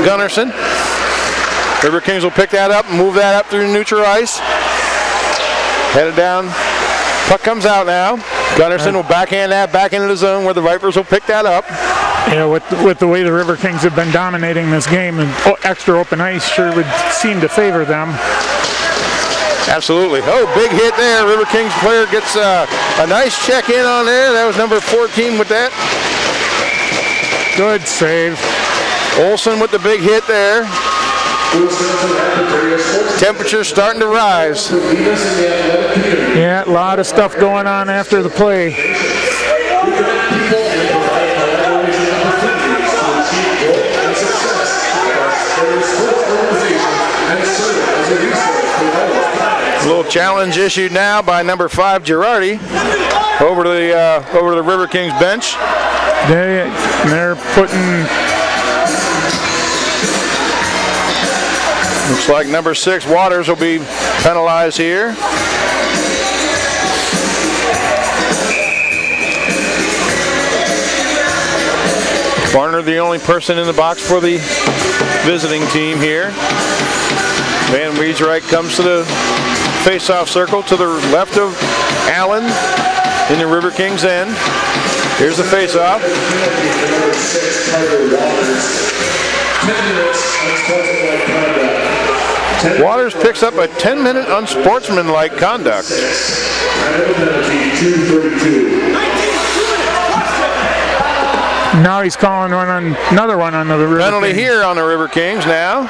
Gunnarsson. River Kings will pick that up and move that up through neutral ice. Headed down. Puck comes out now. Gunnarsson will backhand that back into the zone where the Vipers will pick that up. Yeah, with the way the Riverkings have been dominating this game, and extra open ice sure would seem to favor them. Absolutely. Oh, big hit there. River Kings player gets a nice check in on there. That was number 14 with that. Good save. Olsen with the big hit there. Temperature's starting to rise. Yeah, a lot of stuff going on after the play. A little challenge issued now by number 5 Girardi over to the River Kings bench. They're putting. Looks like number 6 Waters will be penalized here. Barner the only person in the box for the visiting team here. Van Riesreich comes to the face-off circle to the left of Allen in the River Kings end. Here's the face-off. Waters picks up a 10-minute unsportsmanlike conduct. Now he's calling another one on the River Penalty Kings. here on the River Kings now.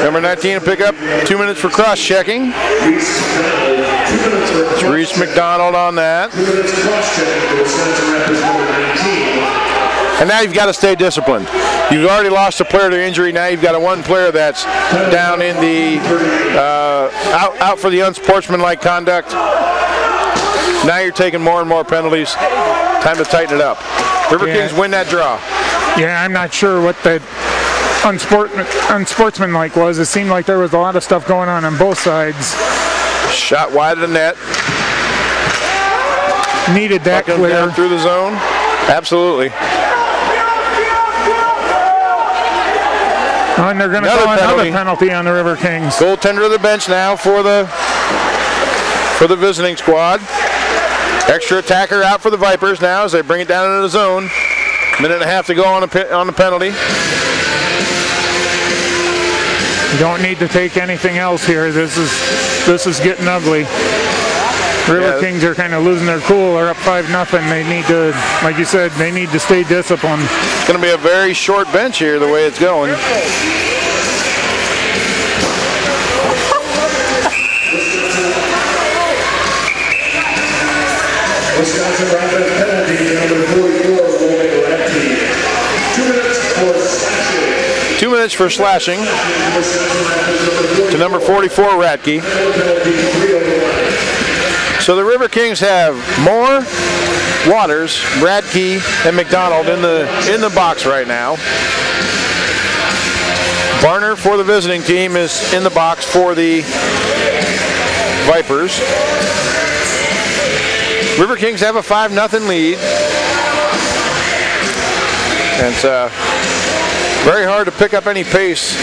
Number 19 will pick up 2 minutes for cross-checking. It's Reese McDonald on that. And now you've got to stay disciplined. You've already lost a player to injury. Now you've got one player that's down in the out for the unsportsmanlike conduct. Now you're taking more and more penalties. Time to tighten it up. River Kings win that draw. Yeah, I'm not sure what that unsportsmanlike was. It seemed like there was a lot of stuff going on both sides. Shot wide of the net. Needed that clear. Down through the zone. Absolutely. Oh, and they're going to call another penalty on the River Kings. Goaltender to the bench now for the visiting squad. Extra attacker out for the Vipers now as they bring it down into the zone. Minute and a half to go on the penalty. You don't need to take anything else here. This is getting ugly. River Kings are kind of losing their cool. They're up 5-0. They need to, like you said, they need to stay disciplined. It's going to be a very short bench here the way it's going. Wisconsin Rapids penalty, number 44 will make Radke. 2 minutes for slashing. 2 minutes for slashing to number 44 Radke. So the River Kings have Moore, Waters, Radke, and McDonald in the box right now. Barner for the visiting team is in the box for the Vipers. River Kings have a 5-0 lead. And it's very hard to pick up any pace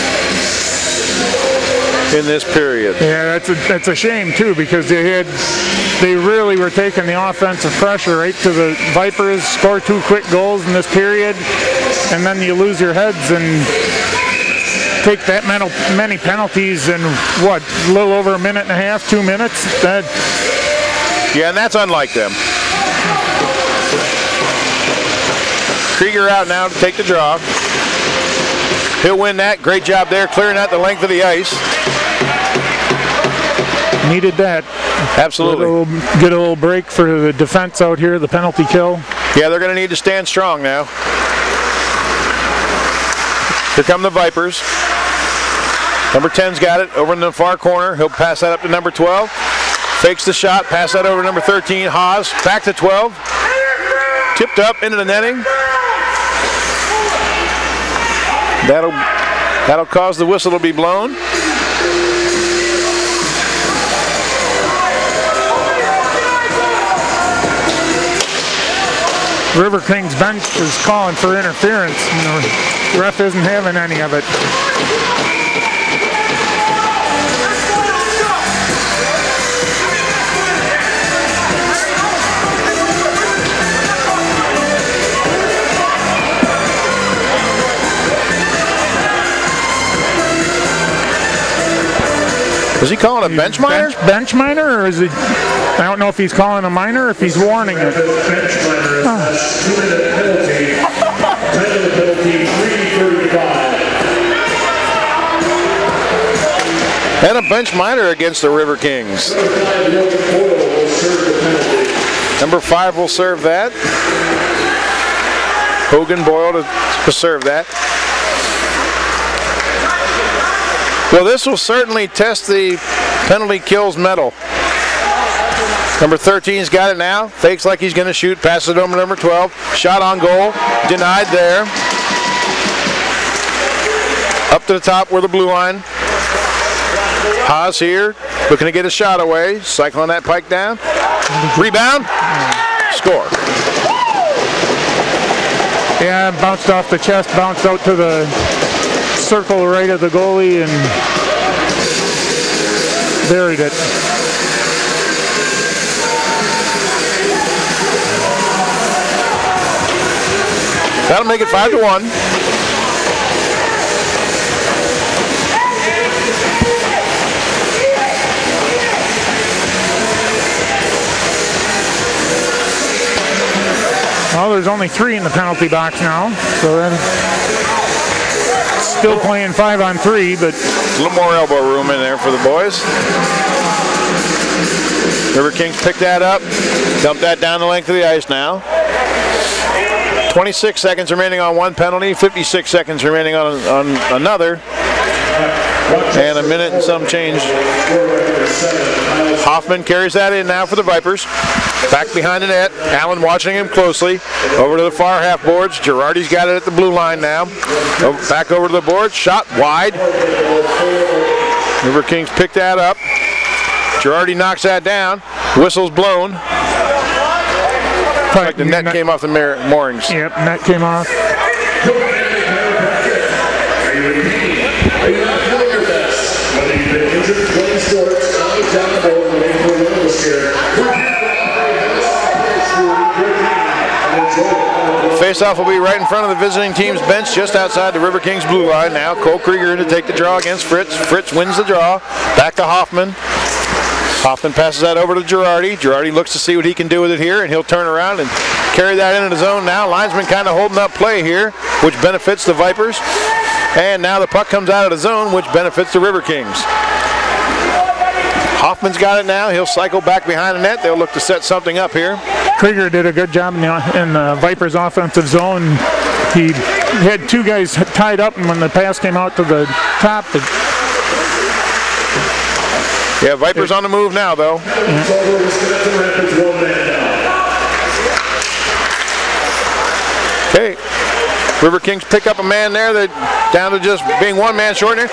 in this period. Yeah, that's a shame too, because they really were taking the offensive pressure right to the Vipers, score 2 quick goals in this period, and then you lose your heads and take that many penalties in what, a little over a minute and a half, 2 minutes. Yeah, and that's unlike them. Krieger out now to take the draw. He'll win that. Great job there, clearing out the length of the ice. Needed that. Absolutely. Get a little break for the defense out here, the penalty kill. Yeah, they're going to need to stand strong now. Here come the Vipers. Number 10's got it over in the far corner. He'll pass that up to number 12. Fakes the shot, pass that over to number 13. Haas back to 12. Tipped up into the netting. That'll cause the whistle to be blown. Riverkings bench is calling for interference, and the ref isn't having any of it. Is he calling a bench minor? Bench minor, or is it? I don't know if he's calling a minor or if he's warning it. Bench minor has 2-minute penalty. Time of the penalty, 3:35. And a bench minor against the Riverkings. Number 5 will serve that. Hogan Boyle to serve that. Well, this will certainly test the penalty kills medal. Number 13's got it now. Fakes like he's going to shoot. Passes it over to number 12. Shot on goal. Denied there. Up to the top where the blue line. Haas here. Looking to get a shot away. Cycling that pike down. Rebound. Score. Yeah, bounced off the chest. Bounced out to the circle right of the goalie and buried it. That'll make it 5-1. Well, there's only 3 in the penalty box now, so then still playing 5-on-3, but a little more elbow room in there for the boys. Riverkings pick that up, dump that down the length of the ice now. 26 seconds remaining on one penalty, 56 seconds remaining on another, and a minute and some change. Hoffman carries that in now for the Vipers. Back behind the net. Allen watching him closely. Over to the far half boards. Girardi's got it at the blue line now. Back over to the boards. Shot wide. Riverkings pick that up. Girardi knocks that down. Whistle's blown. Like the net came off the moorings. Yep, net came off. Face-off will be right in front of the visiting team's bench, just outside the Riverkings blue line. Now Cole Krieger to take the draw against Fritz. Fritz wins the draw. Back to Hoffman. Hoffman passes that over to Girardi. Girardi looks to see what he can do with it here, and he'll turn around and carry that into the zone now. Linesman kind of holding up play here, which benefits the Vipers. And now the puck comes out of the zone, which benefits the Riverkings. Hoffman's got it now. He'll cycle back behind the net. They'll look to set something up here. Krieger did a good job in the Vipers' offensive zone. He had 2 guys tied up, and when the pass came out to the top, yeah, Vipers on the move now, though. Okay, Riverkings pick up a man there. They're down to just being 1 man short here.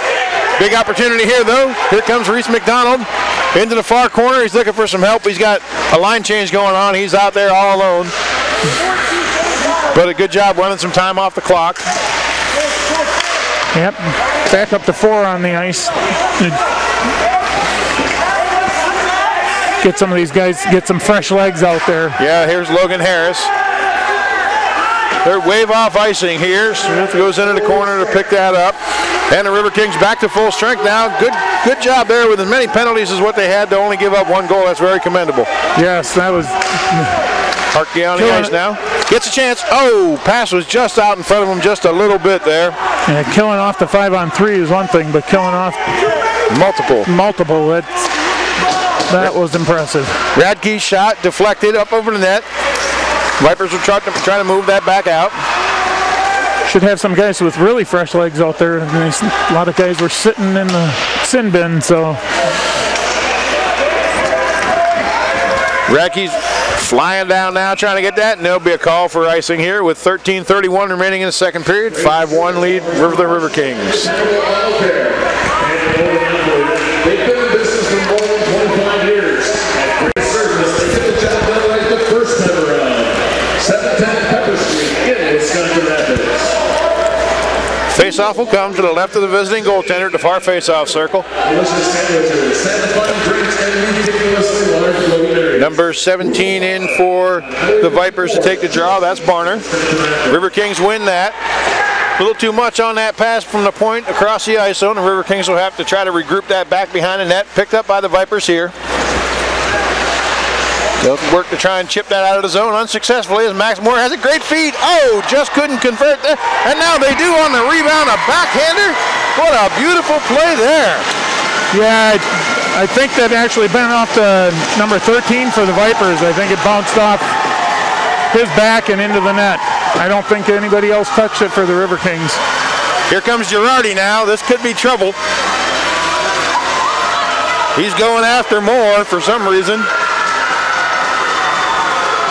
Big opportunity here, though. Here comes Reese McDonald into the far corner. He's looking for some help. He's got a line change going on. He's out there all alone. But a good job running some time off the clock. Yep, back up to 4 on the ice. Get some of these guys, get some fresh legs out there. Yeah, here's Logan Harris. They're wave off icing here. Smith goes into the corner to pick that up. And the Riverkings back to full strength now. Good job there with as many penalties as what they had to only give up 1 goal. That's very commendable. Yes, that was... Harkey on the ice now. Gets a chance. Oh, pass was just out in front of him just a little bit there. Yeah, killing off the 5-on-3 is one thing, but killing off multiple, that was impressive. Radke's shot deflected up over the net. Vipers are trying to move that back out. Should have some guys with really fresh legs out there. A lot of guys were sitting in the sin bin, so. Radke's flying down now, trying to get that, and there'll be a call for icing here with 13:31 remaining in the second period. 5-1 lead for the Riverkings. They've been in business for more than 25 years. At great service, they get the job done right the first time around. 710 Pepper Street in Wisconsin Rapids. Faceoff will come to the left of the visiting goaltender at the far faceoff circle. Number 17 in for the Vipers to take the draw. That's Barner. Riverkings win that. A little too much on that pass from the point across the ice zone. The Riverkings will have to try to regroup that back behind the net. Picked up by the Vipers here. They'll work to try and chip that out of the zone unsuccessfully as Max Moore has a great feed. Oh, just couldn't convert there. And now they do on the rebound, a backhander. What a beautiful play there. Yeah, I think that actually bent off to number 13 for the Vipers. I think it bounced off his back and into the net. I don't think anybody else touched it for the Riverkings. Here comes Girardi now. This could be trouble. He's going after Moore for some reason.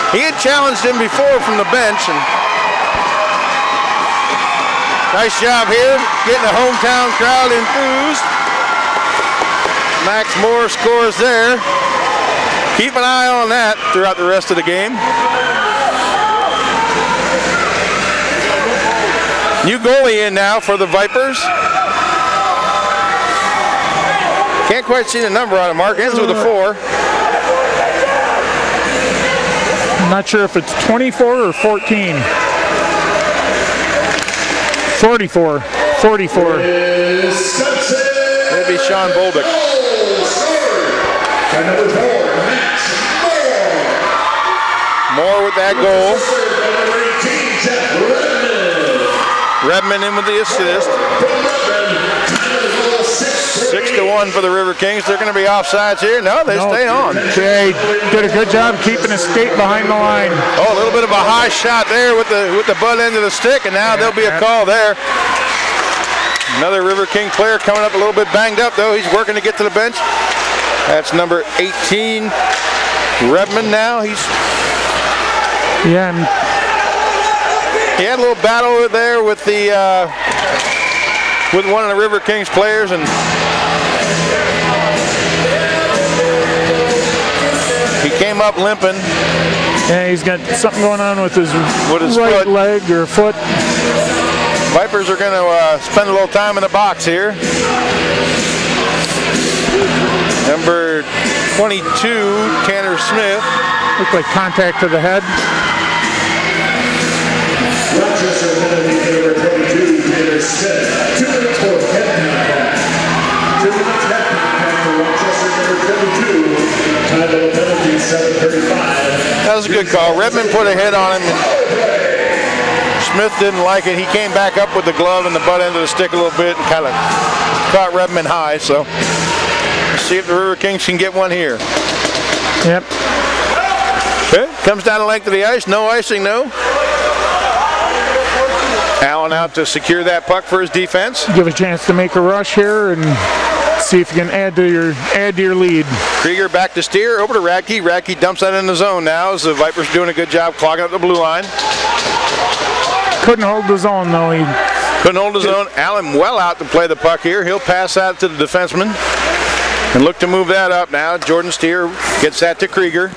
He had challenged him before from the bench, and nice job here, getting the hometown crowd enthused. Max Moore scores there. Keep an eye on that throughout the rest of the game. New goalie in now for the Vipers. Can't quite see the number on it, Mark. Ends with a 4. I'm not sure if it's 24 or 14. 44. 44. That'd be Sean Bolduc. Moore with that goal. Redmond in with the assist. 6-1 for the Riverkings. They're going to be offsides here. No, they stay on. They did a good job keeping his skate behind the line. Oh, a little bit of a high shot there with the butt end of the stick, and now there'll be a call there. Another Riverking player coming up a little bit banged up, though. He's working to get to the bench. That's number 18, Redmond now. Yeah. He had a little battle there with with one of the Riverkings players, and he came up limping. Yeah, he's got something going on with his foot. right leg or foot. Vipers are going to spend a little time in the box here. Number 22, Tanner Smith. Looked like contact to the head. Rochester penalty number 22, Tanner Smith. 2 minutes for head contact. 2 minutes head contact for Rochester number 22. Time of the penalty, 7:35. That was a good call. Redmond put a hit on him. Smith didn't like it. He came back up with the glove and the butt end of the stick a little bit and kind of caught Redmond high. So let's see if the Riverkings can get one here. Yep. Okay. Comes down the length of the ice. No icing, no. Allen out to secure that puck for his defense. Give a chance to make a rush here and see if you can add to your lead. Krieger back to steer over to Radke. Radke dumps that in the zone now as the Vipers doing a good job clogging up the blue line. Couldn't hold the zone though. He couldn't hold his own. Allen well out to play the puck here. He'll pass that to the defenseman and look to move that up now. Jordan Steer gets that to Krieger.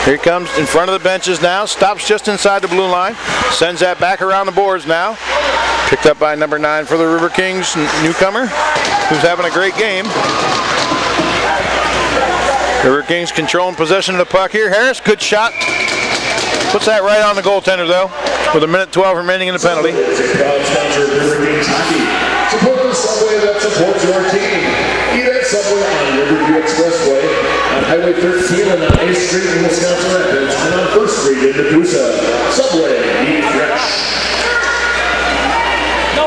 Here he comes in front of the benches now. Stops just inside the blue line. Sends that back around the boards now. Picked up by number 9 for the Riverkings newcomer, who's having a great game. Riverkings controlling possession of the puck here. Harris, good shot. Puts that right on the goaltender though. with 1:12 remaining in the penalty. Proud sponsor of Riverkings Hockey. Support the Subway that supports your team. Eat at Subway on Riverview Expressway, on Highway 13 and on 8th Street in Wisconsin Rapids, and on 1st Street in Nakusa. Subway, eat fresh.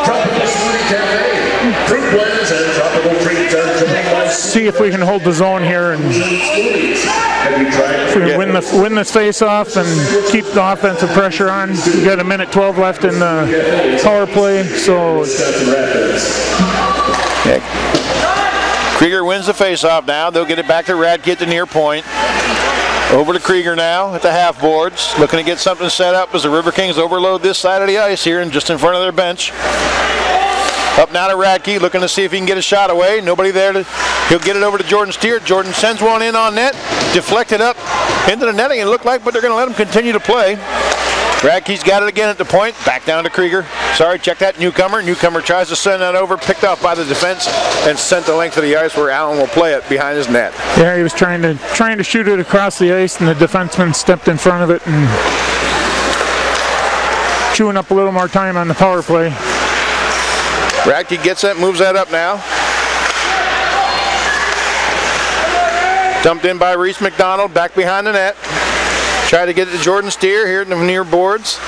Tropical Smoothie Cafe. Fruit blends and tropical treats are joined by... See if we can hold the zone here and if we can win this face-off and keep the offensive pressure on. We got 1:12 left in the power play, so... Krieger wins the face-off now. They'll get it back to Radke at the near point. Over to Krieger now at the half boards, looking to get something set up as the Riverkings overload this side of the ice here and just in front of their bench. Up now to Radke, looking to see if he can get a shot away. Nobody there. He'll get it over to Jordan Steer. Jordan sends one in on net, deflected up into the netting, it looked like, but they're going to let him continue to play. Radke's got it again at the point. Back down to Krieger. Sorry, check that Newcomer. Newcomer tries to send that over, picked off by the defense, and sent the length of the ice where Allen will play it behind his net. Yeah, he was trying to shoot it across the ice, and the defenseman stepped in front of it and chewing up a little more time on the power play. Radke gets it, moves that up now. Dumped in by Reese McDonald, back behind the net. Try to get it to Jordan Steer here in the near boards.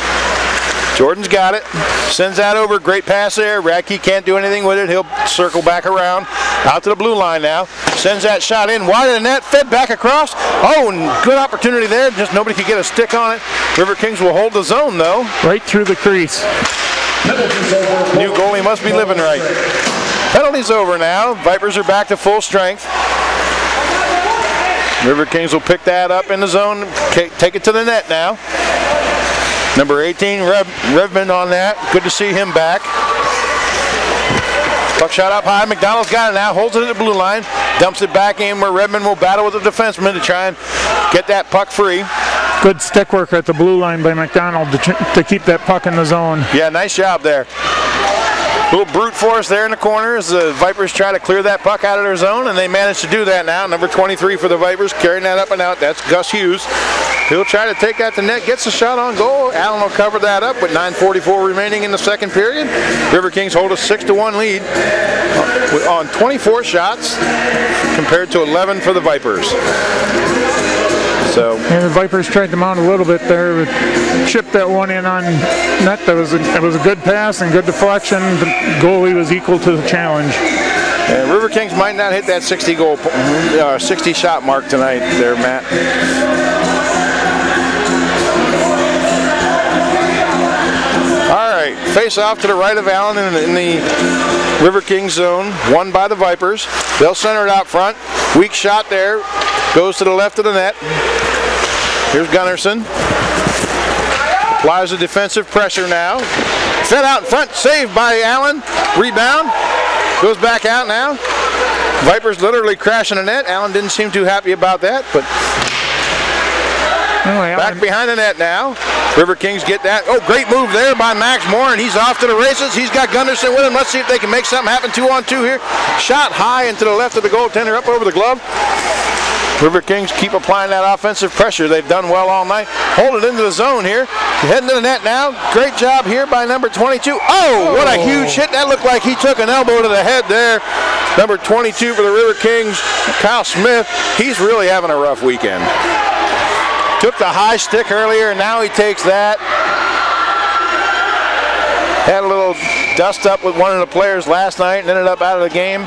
Jordan's got it. Sends that over. Great pass there. Radke can't do anything with it. He'll circle back around. Out to the blue line now. Sends that shot in. Wide of the net. Fed back across. Oh, and good opportunity there. Just nobody could get a stick on it. Riverkings will hold the zone, though. Right through the crease. New goalie must be living right. Penalty's over now. Vipers are back to full strength. Riverkings will pick that up in the zone, take it to the net now. Number 18, Revman on that. Good to see him back. Puck shot up high. McDonald's got it now, holds it at the blue line, dumps it back in where Revman will battle with the defenseman to try and get that puck free. Good stick work at the blue line by McDonald to keep that puck in the zone. Yeah, nice job there. Little brute force there in the corner as the Vipers try to clear that puck out of their zone, and they manage to do that now. Number 23 for the Vipers, carrying that up and out. That's Gus Hughes. He'll try to take that to net, gets a shot on goal. Allen will cover that up with 9:44 remaining in the second period. Riverkings hold a 6-1 lead on 24 shots compared to 11 for the Vipers. So the Vipers tried to mount a little bit there, but chipped that one in on net. That was a good pass and good deflection. The goalie was equal to the challenge. And Riverkings might not hit that 60 shot mark tonight there, Matt. All right, face off to the right of Allen in the Riverkings zone, won by the Vipers. They'll center it out front. Weak shot there, goes to the left of the net. Here's Gunnarsson. Applies the defensive pressure now. Fed out in front, saved by Allen. Rebound, goes back out now. Vipers literally crashing the net. Allen didn't seem too happy about that, but back behind the net now. Riverkings get that. Oh, great move there by Max Moore, and he's off to the races. He's got Gunnarsson with him. Let's see if they can make something happen 2-on-2 here. Shot high and to the left of the goaltender, up over the glove. Riverkings keep applying that offensive pressure. They've done well all night. Hold it into the zone here. Heading to the net now. Great job here by number 22. Oh, what a huge hit. That looked like he took an elbow to the head there. Number 22 for the Riverkings, Kyle Smith. He's really having a rough weekend. Took the high stick earlier, and now he takes that. Had a little dust up with one of the players last night and ended up out of the game.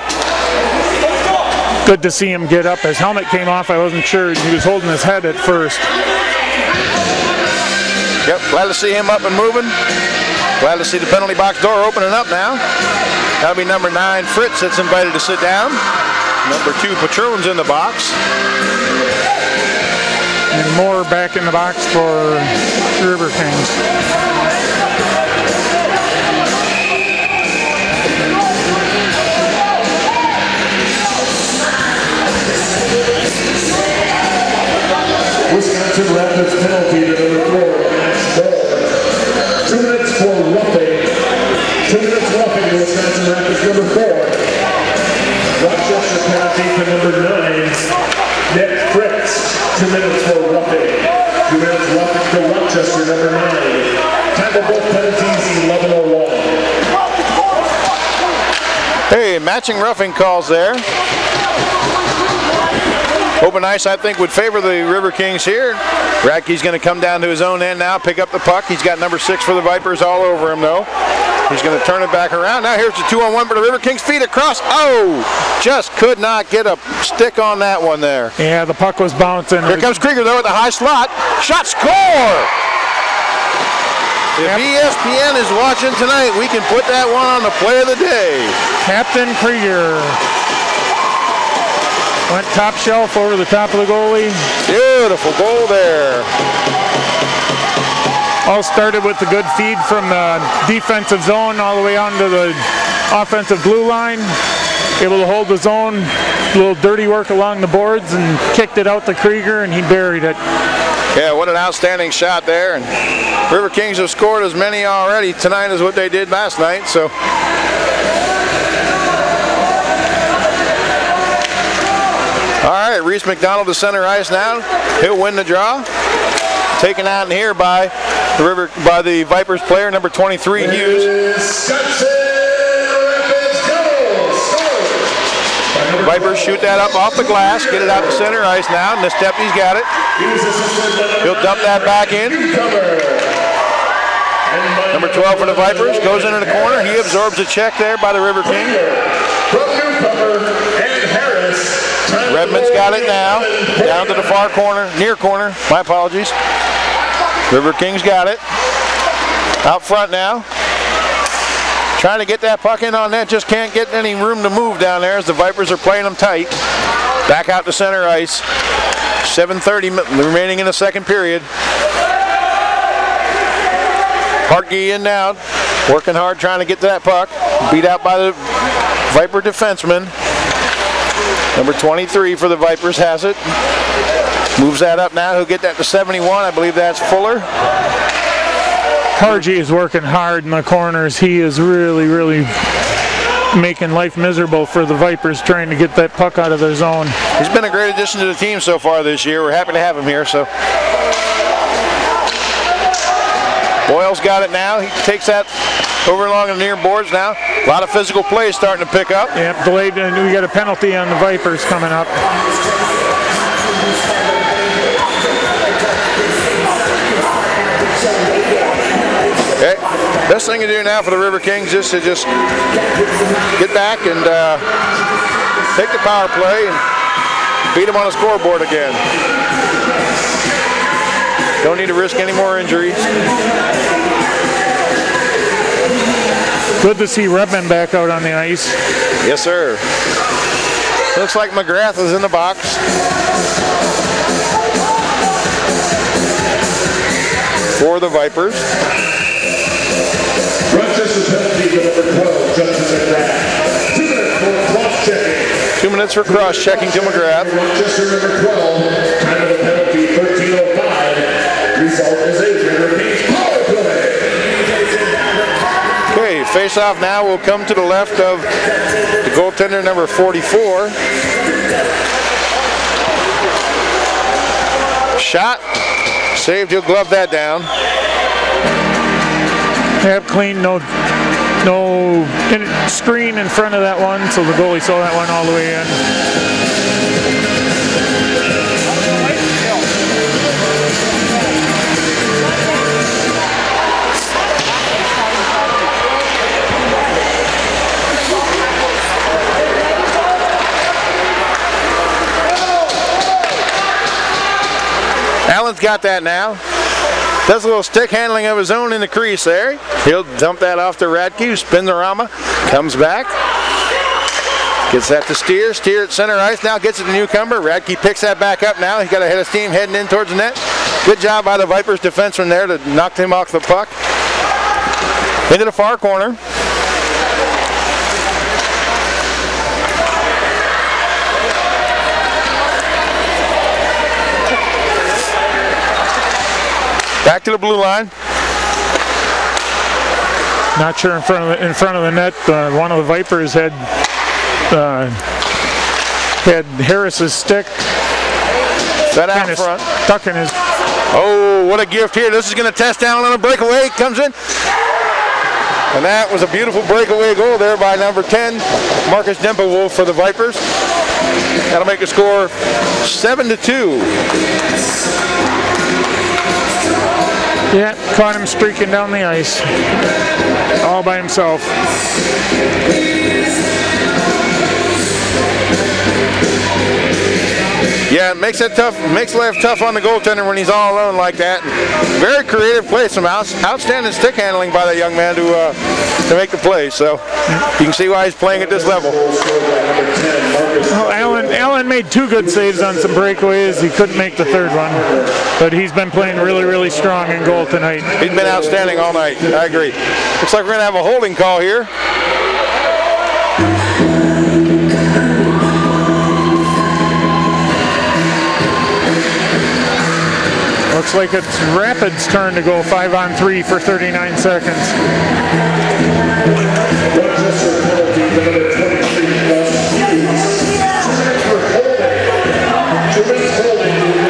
Good to see him get up. His helmet came off. I wasn't sure. He was holding his head at first. Yep, glad to see him up and moving. Glad to see the penalty box door opening up now. That'll be number 9, Fritz, that's invited to sit down. Number 2, Patron's in the box. And Moore back in the box for Riverkings. Wisconsin Rapids penalty to number 4, Max Moore. 2 minutes for roughing. 2 minutes roughing to Wisconsin Rapids number 4. Rochester penalty to number 9, Nick Fritz. 2 minutes for roughing. 2 minutes roughing to Rochester number 9. Time of matching roughing calls there. Open ice, I think, would favor the Riverkings here. Radke's going to come down to his own end now, pick up the puck. He's got number 6 for the Vipers all over him, though. He's going to turn it back around. Now here's the 2-on-1 for the Riverkings. Feet across. Oh! Just could not get a stick on that one there. Yeah, the puck was bouncing. Here comes Krieger, though, at the high slot. Shot, score! If ESPN is watching tonight, we can put that one on the play of the day. Captain Krieger went top shelf over the top of the goalie. Beautiful goal there. All started with the good feed from the defensive zone all the way onto the offensive blue line. Able to hold the zone, a little dirty work along the boards, and kicked it out to Krieger, and he buried it. Yeah, what an outstanding shot there. And Riverkings have scored as many already tonight as what they did last night. So. All right, Reese McDonald to center ice now. He'll win the draw. Taken out in here by the Vipers player, number 23, Hughes. Vipers shoot that up off the glass, get it out to center ice now. Nestepny's got it. He'll dump that back in. Number 12 for the Vipers goes into the corner. He absorbs a check there by the Riverkings. Redmond's got it now, down to the far corner, near corner, my apologies. Riverkings got it, out front now. Trying to get that puck in on net, just can't get any room to move down there as the Vipers are playing them tight. Back out to center ice, 7:30 remaining in the second period. Hartke in now, working hard trying to get to that puck, beat out by the Viper defenseman. Number 23 for the Vipers has it. Moves that up now. He'll get that to 71. I believe that's Fuller. Hartke is working hard in the corners. He is really making life miserable for the Vipers trying to get that puck out of their zone. He's been a great addition to the team so far this year. We're happy to have him here. So Boyle's got it now. He takes that over along the near boards now. A lot of physical play starting to pick up. Yep, delayed, and we got a penalty on the Vipers coming up. Okay, best thing to do now for the Riverkings is to just get back and take the power play and beat them on the scoreboard again. Don't need to risk any more injuries. Good to see Redmond back out on the ice. Yes, sir. Looks like McGrath is in the box. For the Vipers. Rochester penalty to number 12, Justin McGrath. 2 minutes for cross-checking. 2 minutes for cross-checking to McGrath. Rochester number 12, time of the penalty 13:05. Result is a Riverkings power play. Okay, face-off now will come to the left of the goaltender, number 44. Shot, saved, he'll glove that down. Yep, clean, no screen in front of that one, so the goalie saw that one all the way in. Allen's got that now. Does a little stick handling of his own in the crease there. He'll dump that off to Radke, who spins the Rama, comes back. Gets that to Steer. Steer at center ice now, gets it to Newcomer. Radke picks that back up now. He's got a head of steam heading in towards the net. Good job by the Vipers defenseman there to knock him off the puck. Into the far corner. Back to the blue line. Not sure in front of the net. One of the Vipers had Harris's stick. That out front. Stuck in his. Oh, what a gift here! This is going to test down on a breakaway. Comes in, and that was a beautiful breakaway goal there by number 10, Marcus Dempowolf for the Vipers. That'll make the score 7-2. Yeah, caught him streaking down the ice all by himself. Yeah, it makes it tough. Makes life tough on the goaltender when he's all alone like that. Very creative play, some outstanding stick handling by that young man to make the play. So you can see why he's playing at this level. Well, Allen made 2 good saves on some breakaways. He couldn't make the 3rd one, but he's been playing really, really strong in goal tonight. He's been outstanding all night. I agree. Looks like we're going to have a holding call here. Looks like it's Rapid's turn to go 5-on-3 for 39 seconds.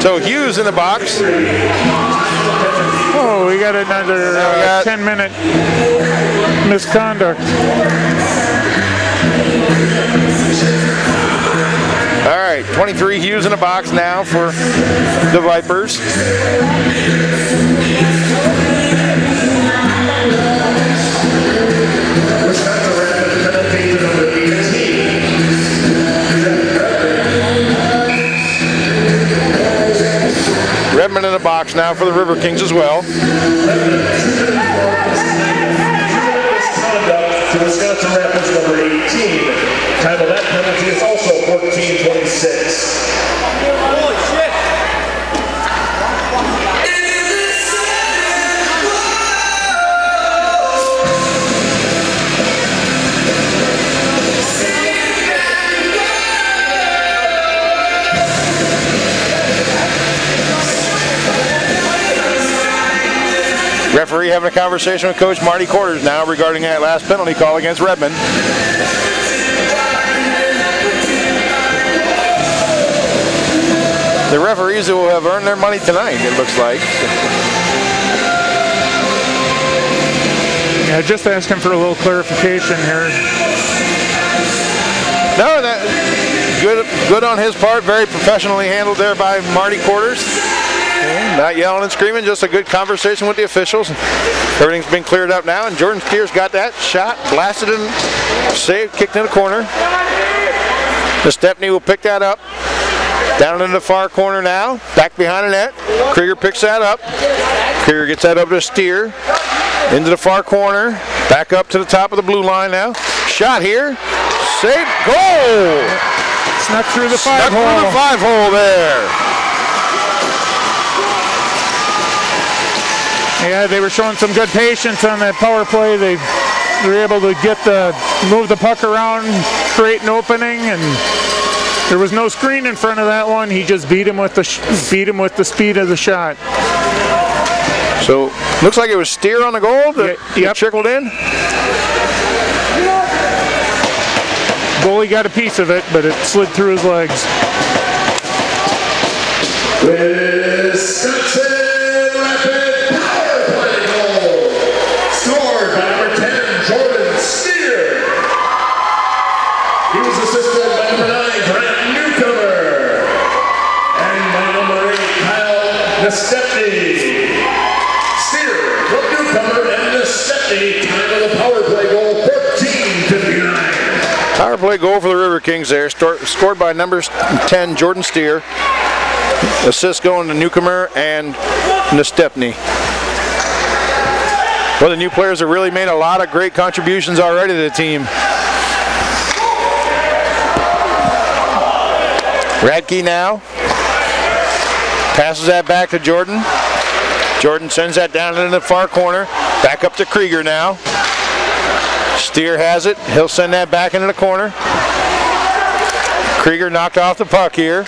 So Hughes in the box. Oh, we got another 10-minute misconduct. All right, 23 Hughes in the box now for the Vipers. Redmond in the box now for the Riverkings as well. To Wisconsin Rapids number 18. Time of that penalty is also 14:26. Holy shit! Referee having a conversation with Coach Marty Quarters now regarding that last penalty call against Redmond. The referees will have earned their money tonight, it looks like. Yeah, just asking for a little clarification here. No, that good on his part. Very professionally handled there by Marty Quarters. Not yelling and screaming, just a good conversation with the officials. Everything's been cleared up now, and Jordan Steers got that shot, blasted and saved, kicked in the corner. The Stepney will pick that up. Down in the far corner now, back behind the net. Krieger picks that up. Krieger gets that up to Steer. Into the far corner, back up to the top of the blue line now. Shot here, save, goal! Snuck through the 5-hole. Snuck through the 5-hole there. Yeah, they were showing some good patience on that power play. They were able to move the puck around, create an opening, and there was no screen in front of that one. He just beat him with the speed of the shot. So looks like it was Steer on the goal that trickled in. Goalie got a piece of it, but it slid through his legs. Wisconsin Rapids power play goal. Scored by number 10, Jordan Steer. He was assisted by number 9, Grant Newcomer. And by number 8, Kyle Nestepny. Steer from Newcomer and Nestepny. Time of the power play goal, 14:59. Power play goal for the Riverkings there, scored by number 10, Jordan Steer. Assist going to Newcomer and Nestepny. Well, the new players have really made a lot of great contributions already to the team. Radke now passes that back to Jordan. Jordan sends that down into the far corner. Back up to Krieger now. Steer has it. He'll send that back into the corner. Krieger knocked off the puck here.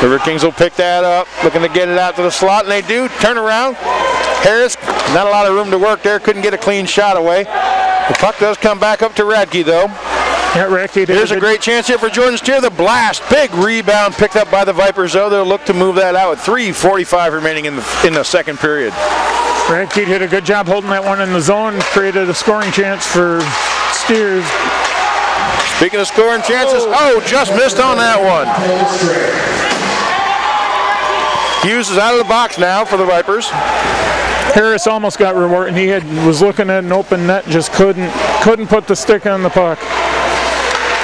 The Riverkings will pick that up, looking to get it out to the slot, and they do. Turn around. Harris, not a lot of room to work there. Couldn't get a clean shot away. The puck does come back up to Radke, though. Yeah, Radke. Here's a great chance here for Jordan Steer. The blast. Big rebound picked up by the Vipers, though. They'll look to move that out with 3:45 remaining in the second period. Radke did a good job holding that one in the zone, created a scoring chance for Steers. Speaking of scoring chances, just missed on that one. Hughes is out of the box now for the Vipers. Harris almost got rewarded. He was looking at an open net, just couldn't put the stick on the puck.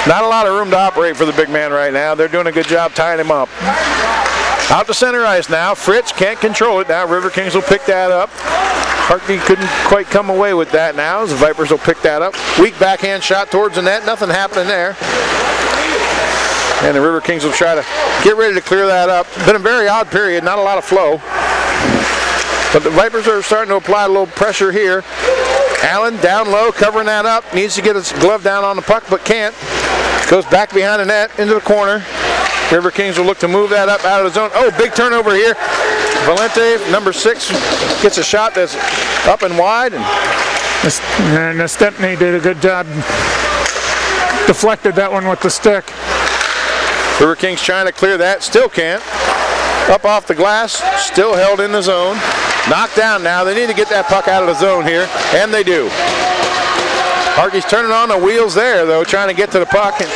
Not a lot of room to operate for the big man right now. They're doing a good job tying him up. Out to center ice now. Fritz can't control it now. Riverkings will pick that up. Hartney couldn't quite come away with that now as the Vipers will pick that up. Weak backhand shot towards the net. Nothing happening there. And the Riverkings will try to get ready to clear that up. Been a very odd period. Not a lot of flow. But the Vipers are starting to apply a little pressure here. Allen down low, covering that up. Needs to get his glove down on the puck, but can't. Goes back behind the net, into the corner. Riverkings will look to move that up out of the zone. Oh, big turnover here. Valente, number 6, gets a shot that's up and wide. And Stepney did a good job. Deflected that one with the stick. Riverkings trying to clear that, still can't. Up off the glass, still held in the zone. Knocked down now. They need to get that puck out of the zone here, and they do. Harkey's turning on the wheels there, though, trying to get to the puck, and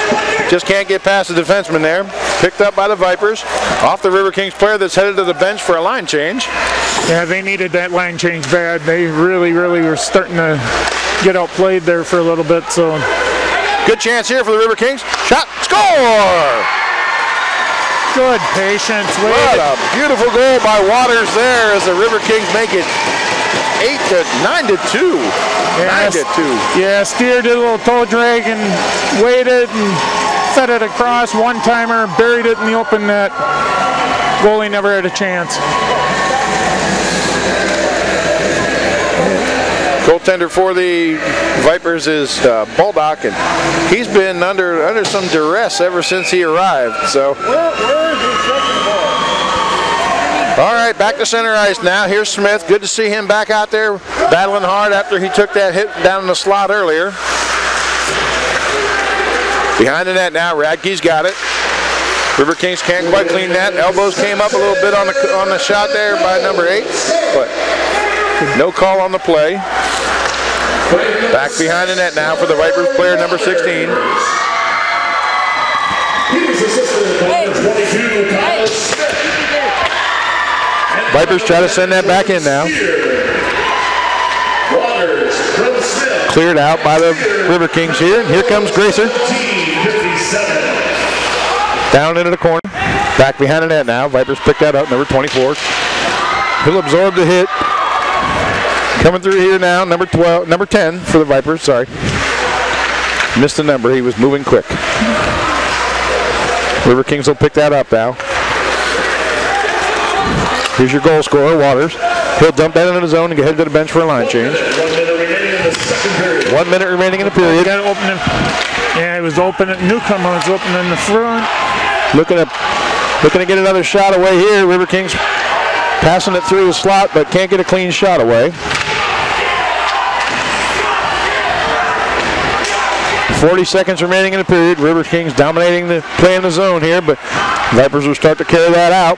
just can't get past the defenseman there. Picked up by the Vipers. Off the Riverkings player that's headed to the bench for a line change. Yeah, they needed that line change bad. They really were starting to get outplayed there for a little bit. So good chance here for the Riverkings. Shot, score! Good patience. What a beautiful goal by Waters there as the Riverkings make it 9-2. Yes. 9-2. Yeah, Steer did a little toe drag and waited and set it across. One-timer, buried it in the open net. Goalie never had a chance. Goaltender for the Vipers is Baldock, and he's been under some duress ever since he arrived. So, all right, back to center ice now. Here's Smith. Good to see him back out there battling hard after he took that hit down in the slot earlier. Behind the net now. Radke's got it. Riverkings can't quite clean that. Elbows came up a little bit on the shot there by number 8, but no call on the play. Back behind the net now for the Vipers player number 16. Vipers try to send that back in now. Cleared out by the Riverkings here. Here comes Gracer. Down into the corner. Back behind the net now. Vipers pick that up, number 24. He'll absorb the hit. Coming through here now, number 10 for the Vipers, sorry. Missed the number, he was moving quick. Riverkings will pick that up now. Here's your goal scorer, Waters. He'll dump that into the zone and get headed to the bench for a line change. 1 minute remaining in the period. Yeah, it was open. Newcomer was open in the front. Looking to get another shot away here. Riverkings passing it through the slot, but can't get a clean shot away. 40 seconds remaining in the period. Riverkings dominating the play in the zone here, but Vipers will start to carry that out.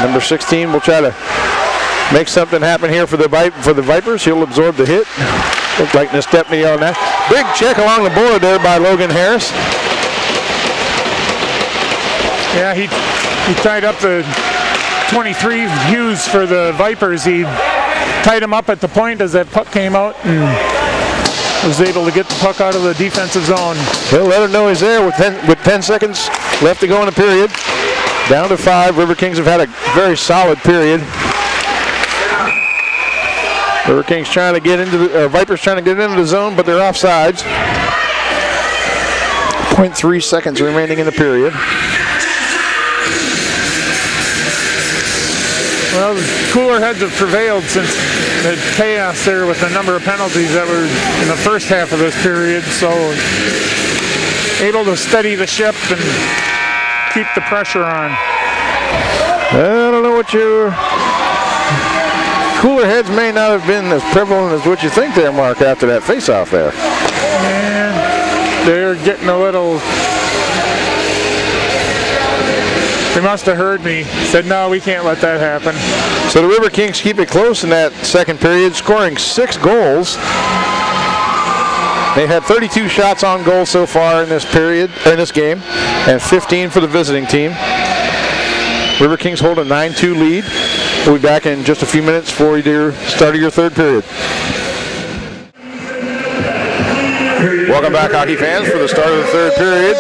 Number 16 will try to make something happen here for the Vipers. He'll absorb the hit. Looks like Stepney on that. Big check along the board there by Logan Harris. Yeah, he tied up the 23 Hughes for the Vipers. He tied him up at the point as that puck came out and was able to get the puck out of the defensive zone. He'll let him know he's there with 10 seconds left to go in the period. Down to 5. Riverkings have had a very solid period. Riverkings trying to get into the Vipers trying to get into the zone, but they're offsides. 0.3 seconds remaining in the period. Well, cooler heads have prevailed since the chaos there with the number of penalties that were in the first half of this period. So able to steady the ship and keep the pressure on. I don't know what your cooler heads may not have been as prevalent as what you think there, Mark, after that face-off there. And they're getting a little... They must have heard me. Said, no, we can't let that happen. So the Riverkings keep it close in that second period, scoring 6 goals. They had 32 shots on goal so far in this period, or in this game, and 15 for the visiting team. Riverkings hold a 9-2 lead. We'll be back in just a few minutes for your start of your third period. Welcome back, hockey fans, for the start of the third period.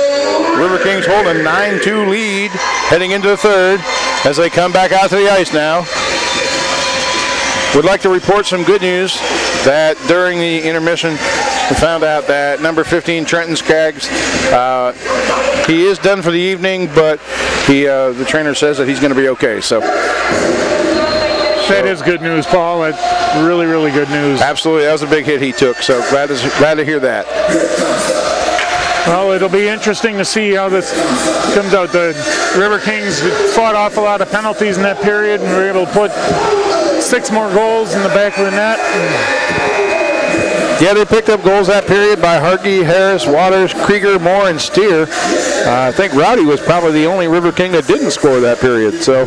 Riverkings hold a 9-2 lead heading into the third as they come back out to the ice now. Would like to report some good news that during the intermission we found out that number 15 Trenton Skaggs, he is done for the evening, but the trainer says that he's going to be okay. So that is good news, Paul. That's really, really good news. Absolutely, that was a big hit he took. So glad to hear that. Well, it'll be interesting to see how this comes out. The Riverkings fought off a lot of penalties in that period, and were able to put 6 more goals in the back of the net. Yeah, they picked up goals that period by Hartke, Harris, Waters, Krieger, Moore, and Steer. I think Rowdy was probably the only River King that didn't score that period. So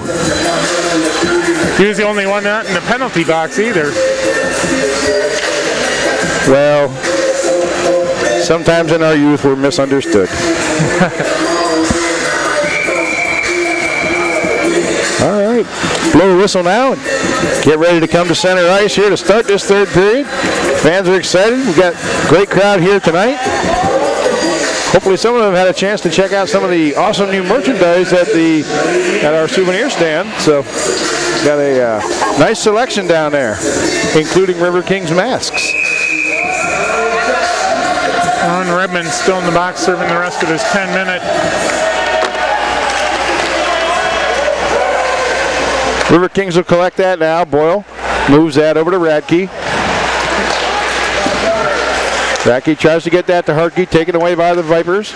he was the only one not in the penalty box either. Well, sometimes in our youth we're misunderstood. All right, blow the whistle now and get ready to come to center ice here to start this third period. Fans are excited. We've got a great crowd here tonight. Hopefully some of them had a chance to check out some of the awesome new merchandise at our souvenir stand. So got a nice selection down there, including Riverkings masks. Ron Redmond still in the box serving the rest of his 10-minute. Riverkings will collect that now. Boyle moves that over to Radke. Radke tries to get that to Hartke, taken away by the Vipers.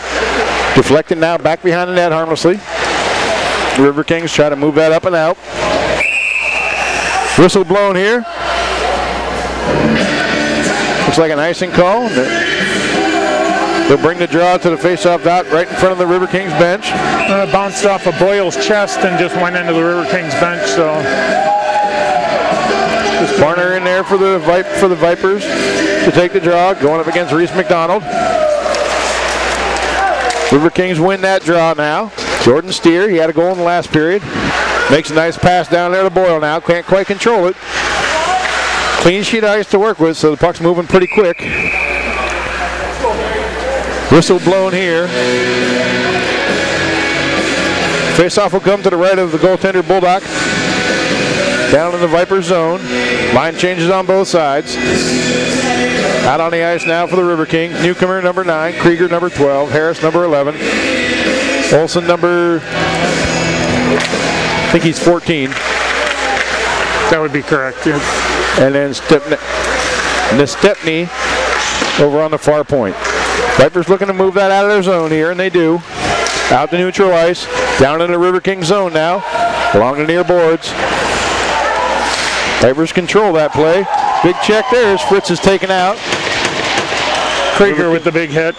Deflected now back behind the net harmlessly. Riverkings try to move that up and out. Whistle blown here. Looks like an icing call. They'll bring the draw to the face-off dot right in front of the Riverkings bench. Bounced off of Boyle's chest and just went into the Riverkings bench. So Barner in there for the Vipers to take the draw, going up against Reese McDonald. Riverkings win that draw now. Jordan Steer, he had a goal in the last period. Makes a nice pass down there to Boyle now. Can't quite control it. Clean sheet of ice to work with, so the puck's moving pretty quick. Whistle blown here. Face-off will come to the right of the goaltender, Bulldog. Down in the Viper zone. Line changes on both sides. Out on the ice now for the Riverkings. Newcomer number 9, Krieger number 12, Harris number 11, Olsen number, I think he's 14. That would be correct. Yeah. And then Stepney over on the far point. Vipers looking to move that out of their zone here, and they do. Out to neutral ice, down in the Riverkings zone now, along the near boards. Vipers control that play. Big check there as Fritz is taken out. Krieger with the big hit.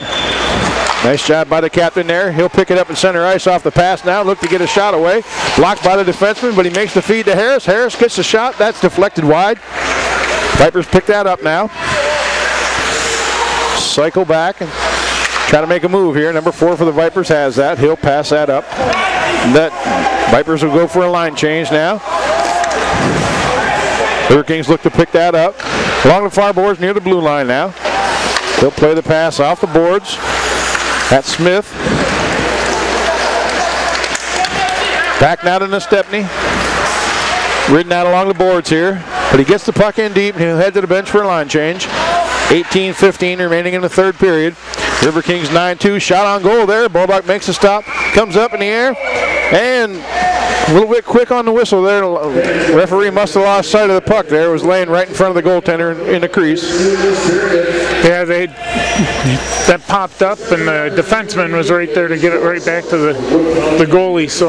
Nice job by the captain there. He'll pick it up in center ice off the pass now. Look to get a shot away. Blocked by the defenseman, but he makes the feed to Harris. Harris gets the shot. That's deflected wide. Vipers pick that up now. Cycle back and try to make a move here. Number 4 for the Vipers has that. He'll pass that up. Vipers will go for a line change now. Riverkings look to pick that up. Along the far boards near the blue line now. He'll play the pass off the boards. That's Smith. Back now to Stepney. Ridden out along the boards here. But he gets the puck in deep and he'll head to the bench for a line change. 18-15 remaining in the third period. Riverkings 9-2. Shot on goal there. Bulldog makes a stop. Comes up in the air. And a little bit quick on the whistle there. The referee must have lost sight of the puck there. It was laying right in front of the goaltender in the crease. Yeah, that popped up, and the defenseman was right there to get it right back to the goalie. So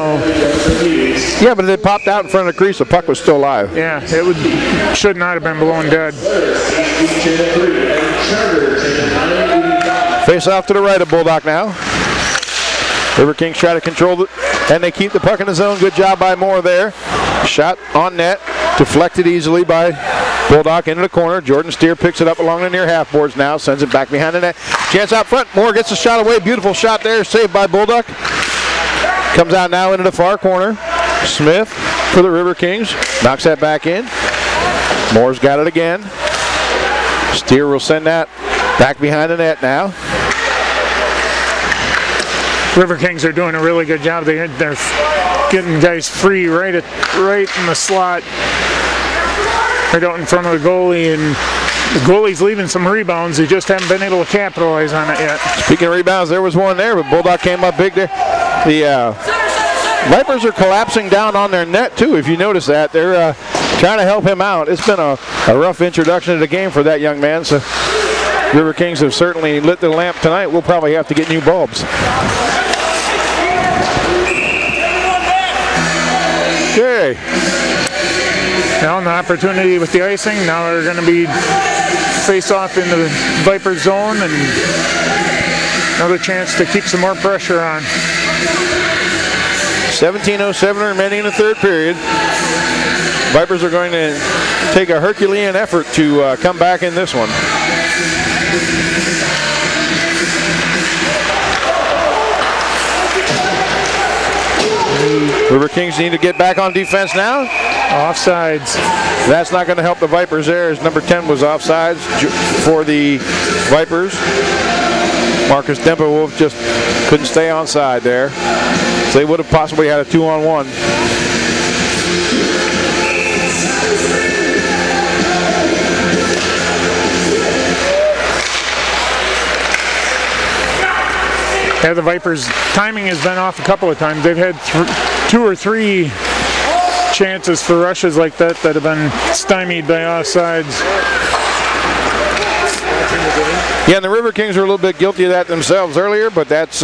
yeah, but it popped out in front of the crease. The puck was still alive. Yeah, it should not have been blown dead. Face off to the right of Bulldog now. Riverkings try to control it, and they keep the puck in the zone. Good job by Moore there. Shot on net, deflected easily by Bulldog into the corner. Jordan Steer picks it up along the near half boards now. Sends it back behind the net. Chance out front. Moore gets the shot away. Beautiful shot there. Saved by Bulldog. Comes out now into the far corner. Smith for the Riverkings. Knocks that back in. Moore's got it again. Steer will send that back behind the net now. Riverkings are doing a really good job. They're getting guys free right in the slot, right out in front of the goalie, and the goalie's leaving some rebounds. They just haven't been able to capitalize on it yet. Speaking of rebounds, there was one there, but Bulldog came up big there. The Vipers are collapsing down on their net too. If you notice that, they're trying to help him out. It's been a rough introduction to the game for that young man. So Riverkings have certainly lit the lamp tonight. We'll probably have to get new bulbs. Okay. Now an opportunity with the icing. Now they're going to be face off in the Viper zone, and another chance to keep some more pressure on. 17:07 remaining in the third period. Vipers are going to take a Herculean effort to come back in this one. Riverkings need to get back on defense now. Offsides. That's not going to help the Vipers there, as number 10 was offsides for the Vipers. Marcus Dempa-Wolf just couldn't stay onside there. So they would have possibly had a 2-on-1. Yeah, the Vipers' timing has been off a couple of times. They've had 2 or 3 chances for rushes like that have been stymied by offsides. Yeah, and the Riverkings are a little bit guilty of that themselves earlier, but that's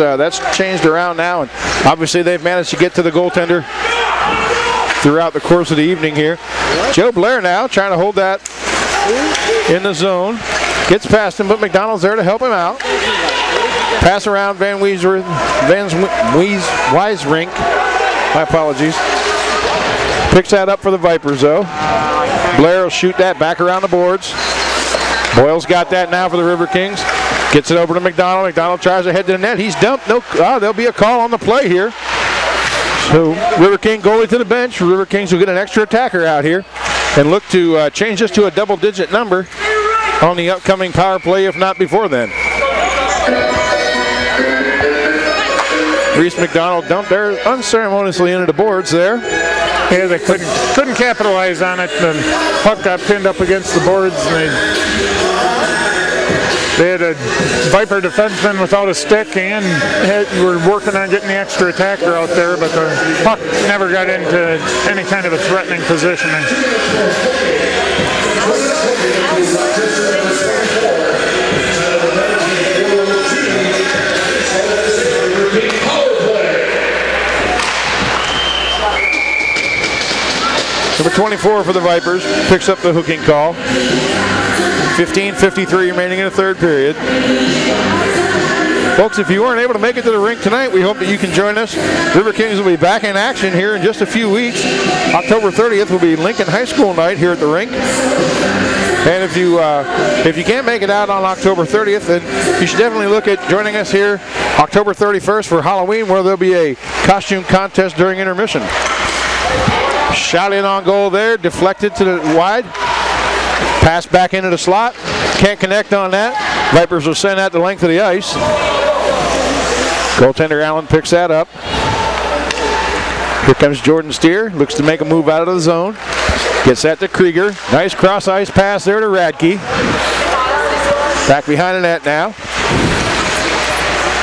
changed around now, and obviously they've managed to get to the goaltender throughout the course of the evening here. Joe Blair now trying to hold that in the zone. Gets past him, but McDonald's there to help him out. Pass around Van Wiesrink. My apologies. Picks that up for the Vipers, though. Blair will shoot that back around the boards. Boyle's got that now for the Riverkings. Gets it over to McDonald. McDonald tries to head to the net. He's dumped. No, there'll be a call on the play here. So River King goalie to the bench. Riverkings will get an extra attacker out here and look to change this to a double-digit number on the upcoming power play, if not before then. Reese McDonald dumped there unceremoniously into the boards there. Yeah, they couldn't capitalize on it. The puck got pinned up against the boards, and they had a Viper defenseman without a stick, and were working on getting the extra attacker out there, but the puck never got into any kind of a threatening positioning. Number 24 for the Vipers picks up the hooking call. 15:53 remaining in the third period. Folks, if you weren't able to make it to the rink tonight, we hope that you can join us. Riverkings will be back in action here in just a few weeks. October 30th will be Lincoln High School night here at the rink. And if you can't make it out on October 30th, then you should definitely look at joining us here October 31st for Halloween, where there'll be a costume contest during intermission. Shot in on goal there, deflected to the wide. Pass back into the slot. Can't connect on that. Vipers will send that the length of the ice. Goaltender Allen picks that up. Here comes Jordan Steer. Looks to make a move out of the zone. Gets that to Krieger. Nice cross-ice pass there to Radke. Back behind the net now.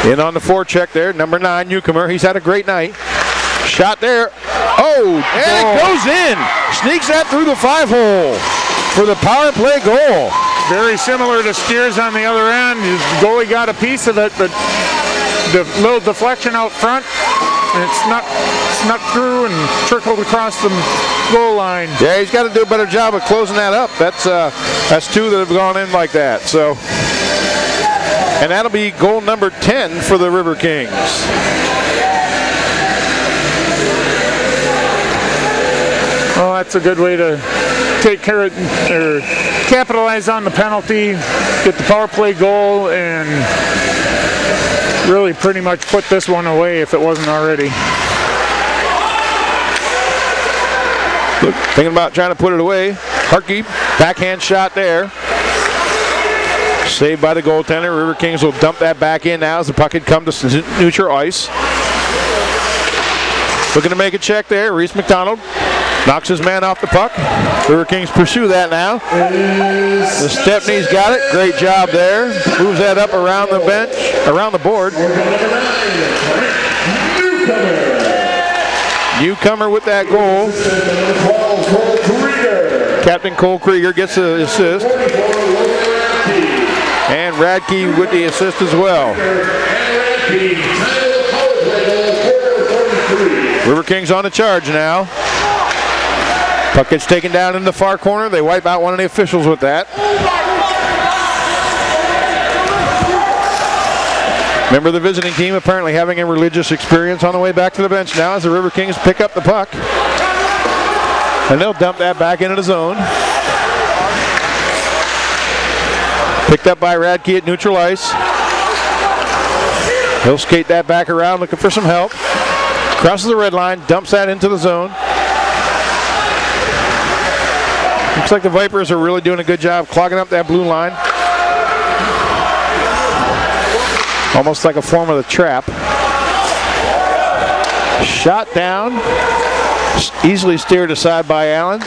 In on the forecheck there, number 9, Newcomer. He's had a great night. Shot there. Oh, and it goes in. Sneaks that through the 5-hole for the power play goal. Very similar to Steers on the other end. His goalie got a piece of it, but the little deflection out front, and it snuck through and trickled across the goal line. Yeah, he's got to do a better job of closing that up. That's 2 that have gone in like that. So, and that'll be goal number 10 for the Riverkings. Well, that's a good way to take care of, or capitalize on the penalty, get the power play goal, and really pretty much put this one away if it wasn't already. Look, thinking about trying to put it away. Harkey, backhand shot there. Saved by the goaltender. Riverkings will dump that back in now as the puck had come to neutral ice. Looking to make a check there. Reese McDonald knocks his man off the puck. Riverkings pursue that now. The Stepney's got it. Great job there. Moves that up around the bench, around the board. Newcomer with that goal. Captain Cole Krieger gets the assist. And Radke with the assist as well. Riverkings on the charge now. Puck gets taken down in the far corner. They wipe out one of the officials with that. Member of the visiting team apparently having a religious experience on the way back to the bench now as the Riverkings pick up the puck. And they'll dump that back into the zone. Picked up by Radke at neutral ice. He'll skate that back around looking for some help. Crosses the red line, dumps that into the zone. Looks like the Vipers are really doing a good job clogging up that blue line. Almost like a form of the trap. Shot down. Easily steered aside by Allen.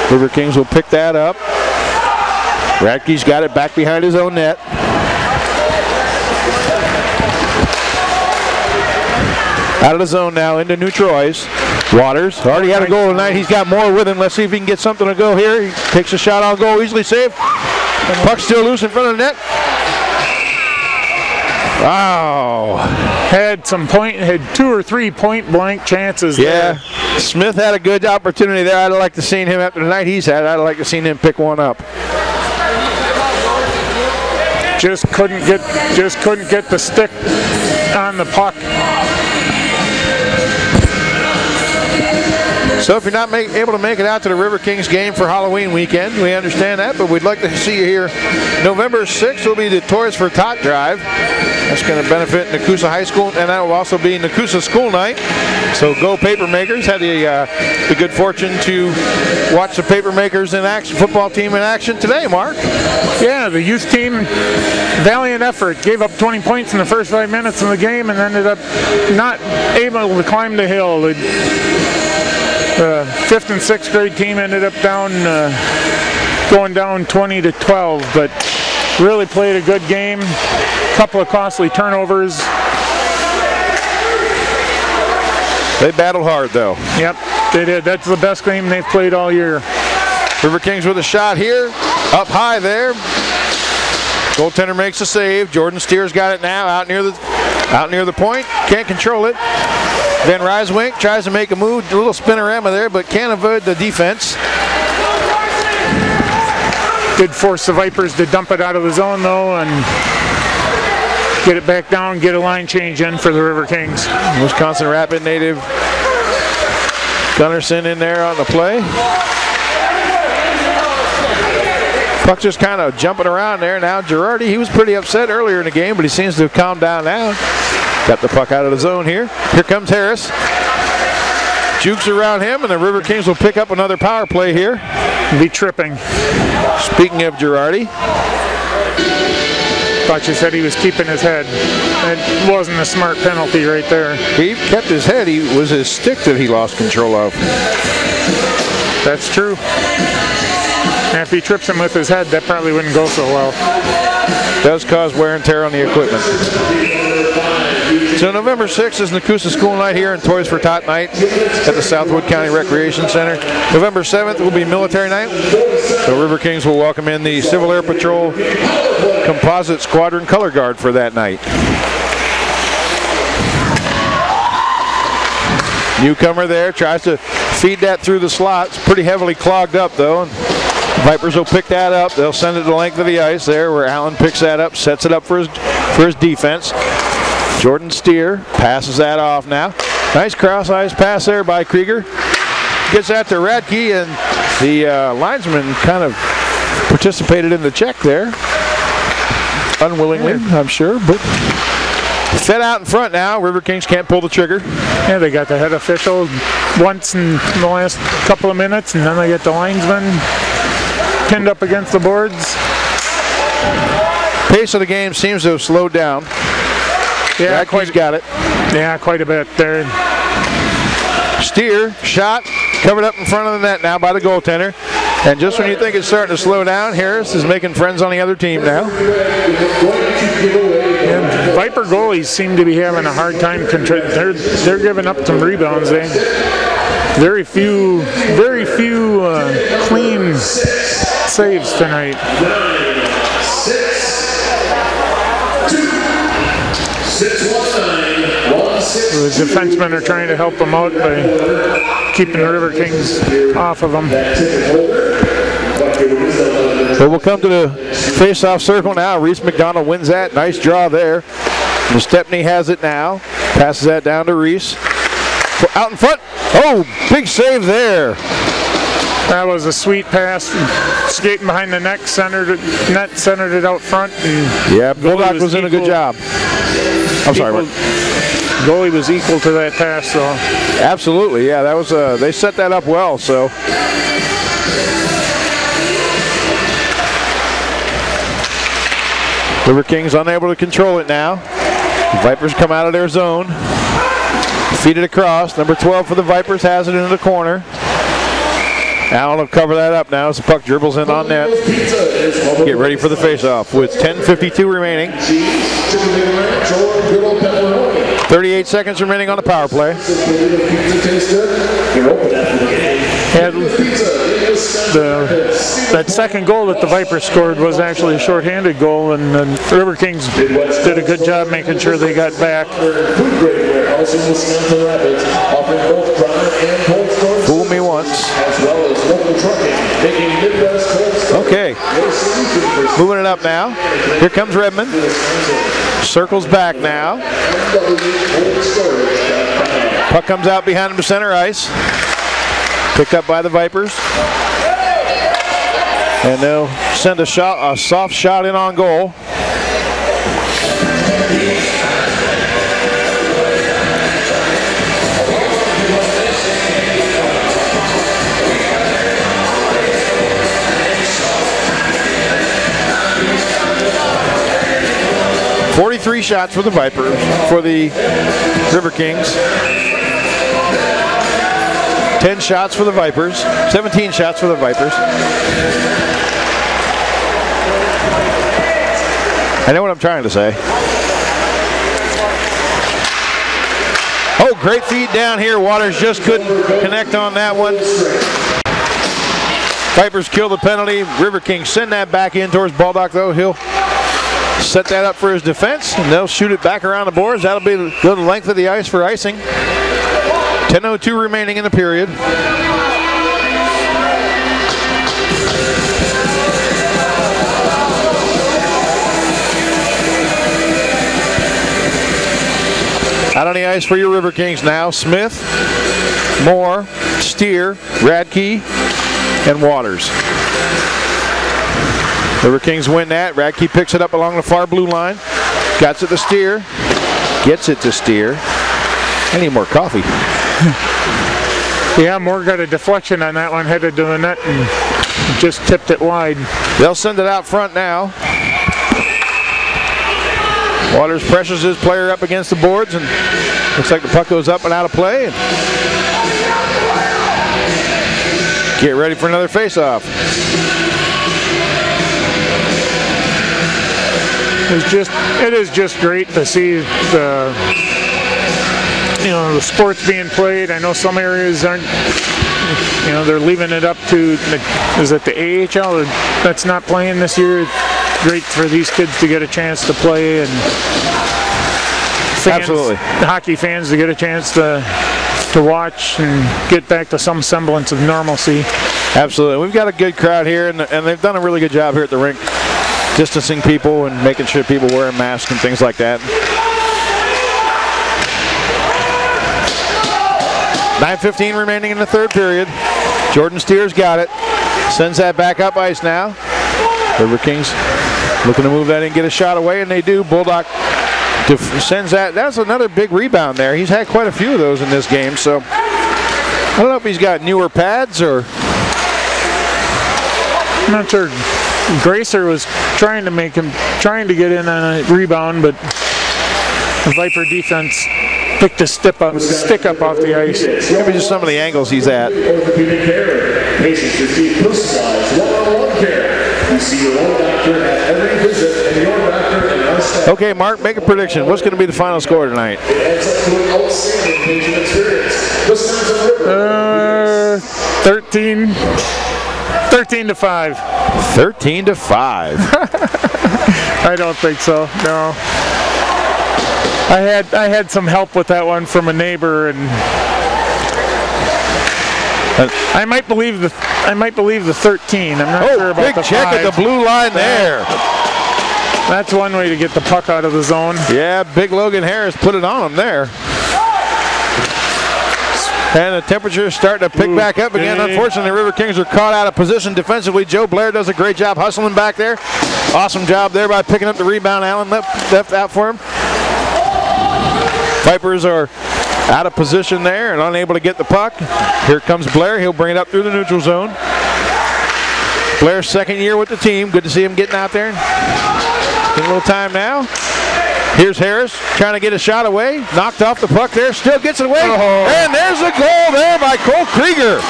Riverkings will pick that up. Radke's got it back behind his own net. Out of the zone now into neutral ice. Waters already had a goal tonight. He's got more with him. Let's see if he can get something to go here. He takes a shot on goal, easily saved. Puck still loose in front of the net. Wow. Had 2 or 3 point blank chances there. Yeah, Smith had a good opportunity there. I'd like to see him after the night he's had. I'd like to see him pick one up. Just couldn't get the stick on the puck. So if you're not able to make it out to the Riverkings game for Halloween weekend, we understand that, but we'd like to see you here. November 6th will be the Toys for Tot Drive. That's going to benefit Nakusa High School, and that will also be Nakusa School Night. So go Papermakers. Had the good fortune to watch the Papermakers in action, football team in action today, Mark. Yeah, the youth team, valiant effort. Gave up 20 points in the first 5 minutes of the game and ended up not able to climb the hill. The 5th and 6th grade team ended up going down 20-12, but really played a good game. Couple of costly turnovers. They battled hard though. Yep, they did. That's the best game they've played all year. Riverkings with a shot here, up high there. Goaltender makes a save. Jordan Steer's got it now, out near the point. Can't control it. Van Ryswink tries to make a move, a little spinorama there, but can't avoid the defense. Did force the Vipers to dump it out of the zone though, and get it back down, get a line change in for the Riverkings. Wisconsin Rapid native Gunnarsson in there on the play. Puck just kind of jumping around there now. Girardi, he was pretty upset earlier in the game, but he seems to have calmed down now. Got the puck out of the zone here. Here comes Harris. Jukes around him, and the Riverkings will pick up another power play here. Be tripping. Speaking of Girardi. Thought you said he was keeping his head. It wasn't a smart penalty right there. He kept his head. It was his stick that he lost control of. That's true. And if he trips him with his head, that probably wouldn't go so well. Does cause wear and tear on the equipment. So November 6th is Nakusa School Night here and Toys for Tot Night at the Southwood County Recreation Center. November 7th will be Military Night. The Riverkings will welcome in the Civil Air Patrol Composite Squadron Color Guard for that night. Newcomer there, tries to feed that through the slot. It's pretty heavily clogged up though. And Vipers will pick that up. They'll send it the length of the ice there where Allen picks that up, sets it up for his defense. Jordan Steer passes that off now. Nice cross-ice pass there by Krieger. gets that to Radke, and the linesman kind of participated in the check there. Unwillingly, I'm sure, but set out in front now. Riverkings can't pull the trigger. Yeah, they got the head official once in the last couple of minutes, and then they get the linesman pinned up against the boards. Pace of the game seems to have slowed down. Yeah, Radke's got it. Yeah, quite a bit there. Steer, shot, covered up in front of the net now by the goaltender. And just when you think it's starting to slow down, Harris is making friends on the other team now. And Viper goalies seem to be having a hard time they're giving up some rebounds. Very few clean saves tonight. The defensemen are trying to help them out by keeping the Riverkings off of them. So we'll come to the face-off circle now. Reese McDonald wins that. Nice draw there. And Stepney has it now. Passes that down to Reese. Out in front. Oh, big save there. That was a sweet pass. Skating behind the net, centered it out front. And yeah, Bulldog was in a good job. I'm sorry. Goalie was equal to that pass, though. Absolutely, yeah. That was they set that up well. So Riverkings unable to control it now. The Vipers come out of their zone. Feed it across. Number 12 for the Vipers has it into the corner. Allen will cover that up now as the puck dribbles in on net. Get ready for the face-off with 10:52 remaining. 38 seconds remaining on the power play. That second goal that the Vipers scored was actually a shorthanded goal, and the Riverkings did a good job making sure they got back. Fool me once. Okay, moving it up now. Here comes Redmond. Circles back now. Puck comes out behind him to center ice. Picked up by the Vipers. And they'll send a soft shot in on goal. .43 shots for the Vipers, for the Riverkings. 10 shots for the Vipers, 17 shots for the Vipers. I know what I'm trying to say. Oh, great feed down here. Waters just couldn't connect on that one. Vipers kill the penalty. Riverkings send that back in towards Baldock, though. He'll set that up for his defense, and they'll shoot it back around the boards. That'll be the length of the ice for icing. 10:02 remaining in the period. Out on the ice for your Riverkings now. Smith, Moore, Steer, Radke, and Waters. Riverkings win that. Radke picks it up along the far blue line. Got it to Steer. Gets it to Steer. I need more coffee. Yeah, Moore got a deflection on that one, headed to the net, and just tipped it wide. They'll send it out front now. Waters pressures his player up against the boards, and looks like the puck goes up and out of play. And get ready for another face-off. It is just great to see the sports being played. I know some areas aren't, they're leaving it up to, is it the AHL that's not playing this year? It's great for these kids to get a chance to play, and absolutely, hockey fans to get a chance to watch and get back to some semblance of normalcy. Absolutely. We've got a good crowd here, and they've done a really good job here at the rink, distancing people and making sure people wear masks and things like that. 9:15 remaining in the third period. Jordan Steers got it. Sends that back up ice now. Riverkings looking to move that in, get a shot away, and they do. Bulldog sends that. That's another big rebound there. He's had quite a few of those in this game, so I don't know if he's got newer pads or... I'm not sure. Gracer was trying to get in on a rebound, but the Viper defense picked a stick up off the ice. Maybe just some of the angles he's at. Orthopedic care. Patients receive personalized one-on-one care. You see your own doctor at every visit, and your doctor and our staff. Okay, Mark, make a prediction. What's going to be the final score tonight? It adds up to an outstanding patient experience. The Sons of River. 13-5. 13-5. I don't think so. No. I had some help with that one from a neighbor, and I might believe the 13. I'm not sure about big the check 5. at the blue line there. That's one way to get the puck out of the zone. Yeah, big Logan Harris put it on him there. And the temperature is starting to pick back up again. Unfortunately, River Kings are caught out of position defensively. Joe Blair does a great job hustling back there. Awesome job there by picking up the rebound. Allen left out for him. Vipers are out of position there and unable to get the puck. Here comes Blair. He'll bring it up through the neutral zone. Blair's second year with the team. Good to see him getting out there. Getting a little time now. Here's Harris trying to get a shot away. Knocked off the puck there. Still gets it away. And there's a goal there by Cole Krieger.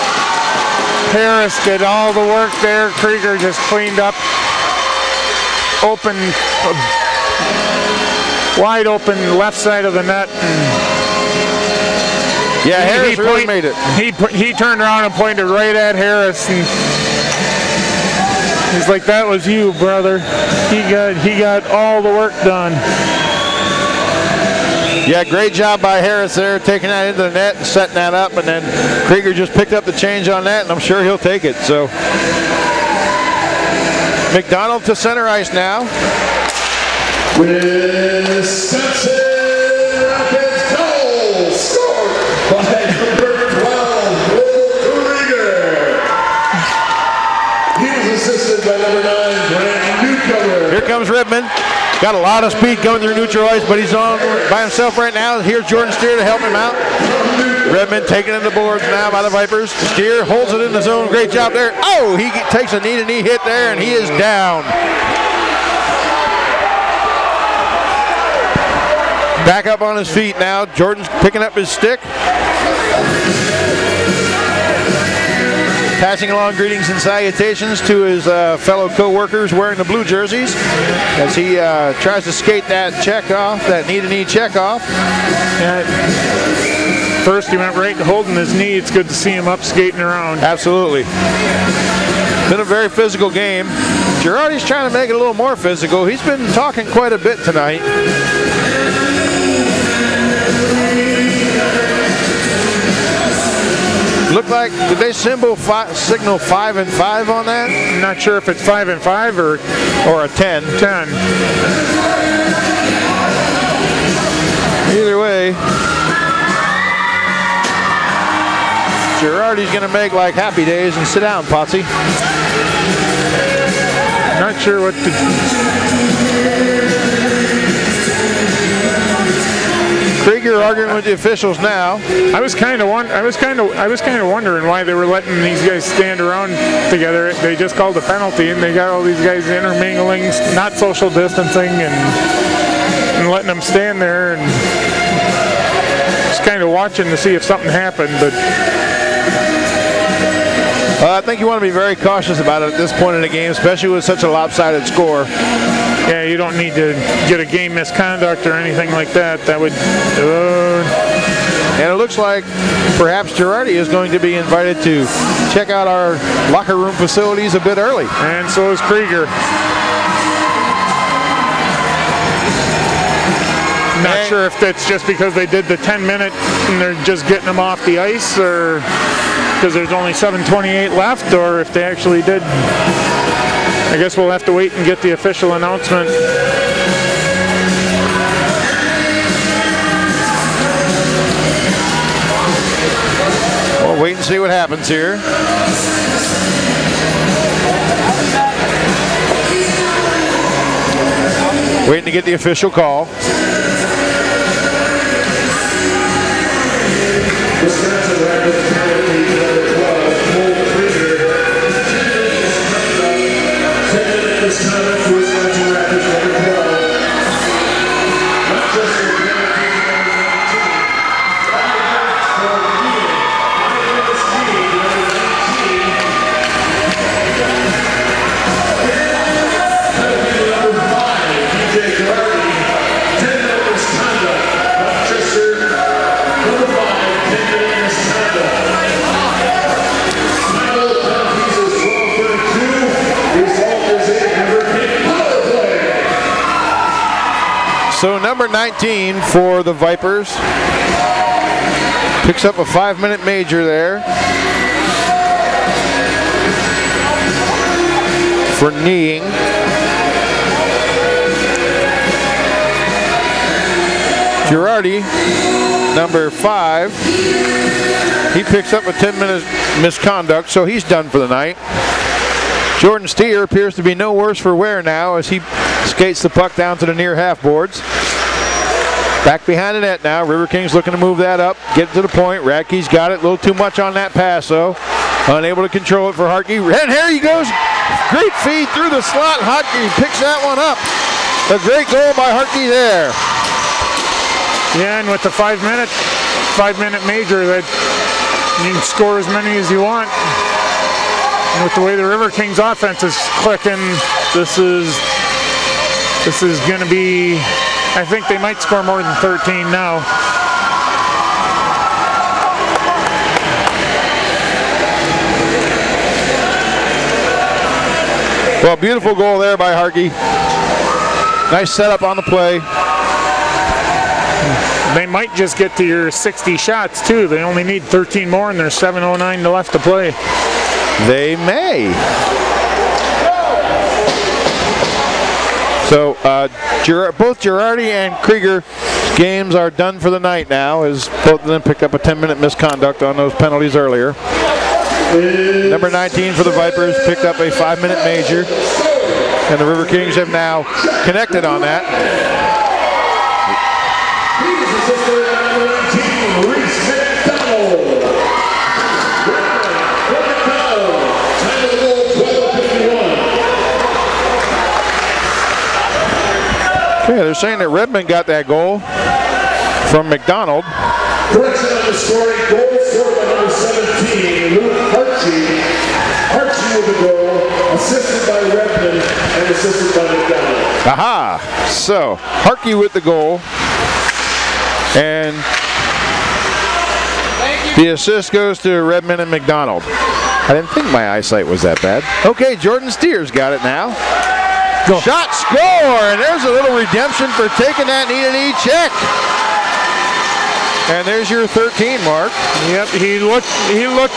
Harris did all the work there. Krieger just cleaned up. Open, wide open left side of the net. Yeah, Harris really made it. He turned around and pointed right at Harris. And he's like, "That was you, brother." He got all the work done. Yeah, great job by Harris there, taking that into the net and setting that up, and then Krieger just picked up the change on that, and I'm sure he'll take it. So McDonald to center ice now. Wisconsin Rapids goal scored by number 12, Will Krieger. He was assisted by number 9, Brandon Newcomer. Here comes Redmond. Got a lot of speed going through neutral ice, but he's on by himself right now. Here's Jordan Steer to help him out. Redmond taking in the boards now by the Vipers. Steer holds it in the zone. Great job there. Oh, he takes a knee-to-knee hit there, and he is down. Back up on his feet now. Jordan's picking up his stick. Passing along greetings and salutations to his fellow co-workers wearing the blue jerseys as he tries to skate that check off, that knee-to-knee check off. First he went right to holding his knee. It's good to see him up skating around. Absolutely. Been a very physical game. Girardi's trying to make it a little more physical. He's been talking quite a bit tonight. Looked like, did they signal 5 and 5 on that? I'm not sure if it's 5 and 5 or a 10. 10. Either way, Girardi's going to make like happy days and sit down, Potsy. Not sure what to. Krieger arguing with the officials now. I was kind of wondering why they were letting these guys stand around together. They just called a penalty, and they got all these guys intermingling, not social distancing, and letting them stand there, and just kind of watching to see if something happened. But I think you want to be very cautious about it at this point in the game, especially with such a lopsided score. Yeah, you don't need to get a game misconduct or anything like that. That would. And it looks like perhaps Girardi is going to be invited to check out our locker room facilities a bit early. And so is Krieger. Not sure if that's just because they did the 10-minute and they're just getting them off the ice, or because there's only 7:28 left, or if they actually did. I guess we'll have to wait and get the official announcement. We'll wait and see what happens here. Waiting to get the official call. Wisconsin Rapids penalty number 12, Cole Krieger. 10 misconduct for Wisconsin Rapids number 12. Rochester penalty number 19. For Neal. Eyewitness Neal, number 19. Penalty number 5, DJ Garvey. 10 misconduct. Rochester number 5. So number 19 for the Vipers picks up a 5-minute major there for kneeing. Girardi, number 5, he picks up a 10-minute misconduct, so he's done for the night. Jordan Steer appears to be no worse for wear now as he skates the puck down to the near half boards. Back behind the net now. Riverkings looking to move that up, get to the point. Radke's got it, a little too much on that pass though. Unable to control it for Hartke. And here he goes. Great feed through the slot. Hartke picks that one up. A great goal by Hartke there. Yeah, and with the 5-minute major, that you can score as many as you want. And with the way the Riverkings offense is clicking, this is going to be, I think they might score more than 13 now. Well, beautiful goal there by Hartke. Nice setup on the play. They might just get to your 60 shots too. They only need 13 more and there's 7:09 left to play. They may. So both Girardi and Krieger games are done for the night now, as both of them picked up a 10-minute misconduct on those penalties earlier. Number 19 for the Vipers picked up a 5-minute major, and the Riverkings have now connected on that. Okay, they're saying that Redmond got that goal from McDonald. Correction on the scoring, goal scored by number 17, Luke Hartke. Hartke with the goal, assisted by Redmond and assisted by McDonald. Aha! So, Hartke with the goal. And the assist goes to Redmond and McDonald. I didn't think my eyesight was that bad. Okay, Jordan Steers got it now. Go. Shot, score, and there's a little redemption for taking that knee-to-knee check. And there's your 13 mark. Yep, he looked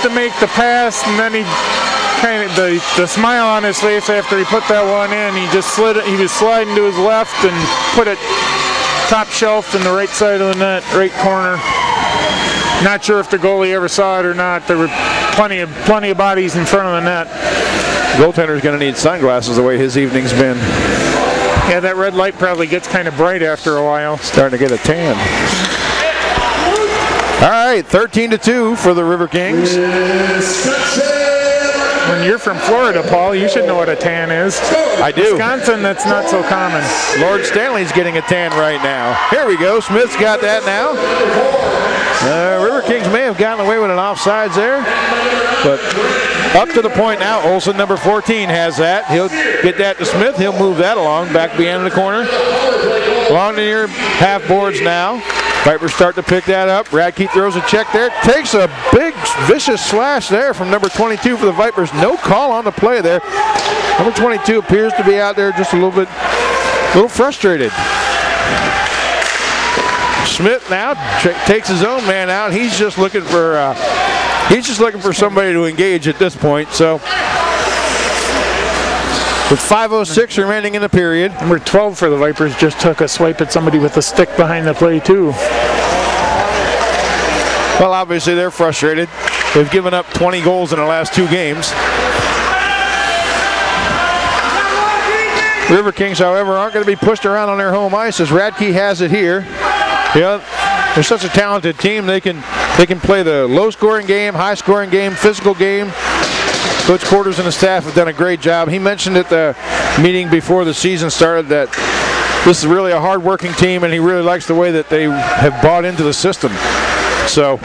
to make the pass, and then he kind of the smile on his face after he put that one in. He just slid it. He was sliding to his left and put it top shelf in the right side of the net, right corner. Not sure if the goalie ever saw it or not. There were plenty of bodies in front of the net. Goaltender's going to need sunglasses the way his evening's been. Yeah, that red light probably gets kind of bright after a while. Starting to get a tan. All right, 13-2 for the Riverkings. When you're from Florida, Paul, you should know what a tan is. I do. Wisconsin, that's not so common. Lord Stanley's getting a tan right now. Here we go. Smith's got that now. Riverkings may have gotten away with an offsides there, but up to the point now. Olsen, number 14, has that. He'll get that to Smith. He'll move that along, back behind the corner. Along to your half boards now. Vipers start to pick that up. Radke throws a check there. Takes a big, vicious slash there from number 22 for the Vipers. No call on the play there. Number 22 appears to be out there just a little frustrated. Smith now takes his own man out. He's just looking for somebody to engage at this point. So with 5:06 remaining in the period. Number 12 for the Vipers just took a swipe at somebody with a stick behind the play too. Well, obviously they're frustrated. They've given up 20 goals in the last 2 games. Riverkings, however, aren't going to be pushed around on their home ice as Radke has it here. Yeah, they're such a talented team. They can play the low-scoring game, high-scoring game, physical game. Coach Quarters and the staff have done a great job. He mentioned at the meeting before the season started that this is really a hard-working team, and he really likes the way that they have bought into the system. So,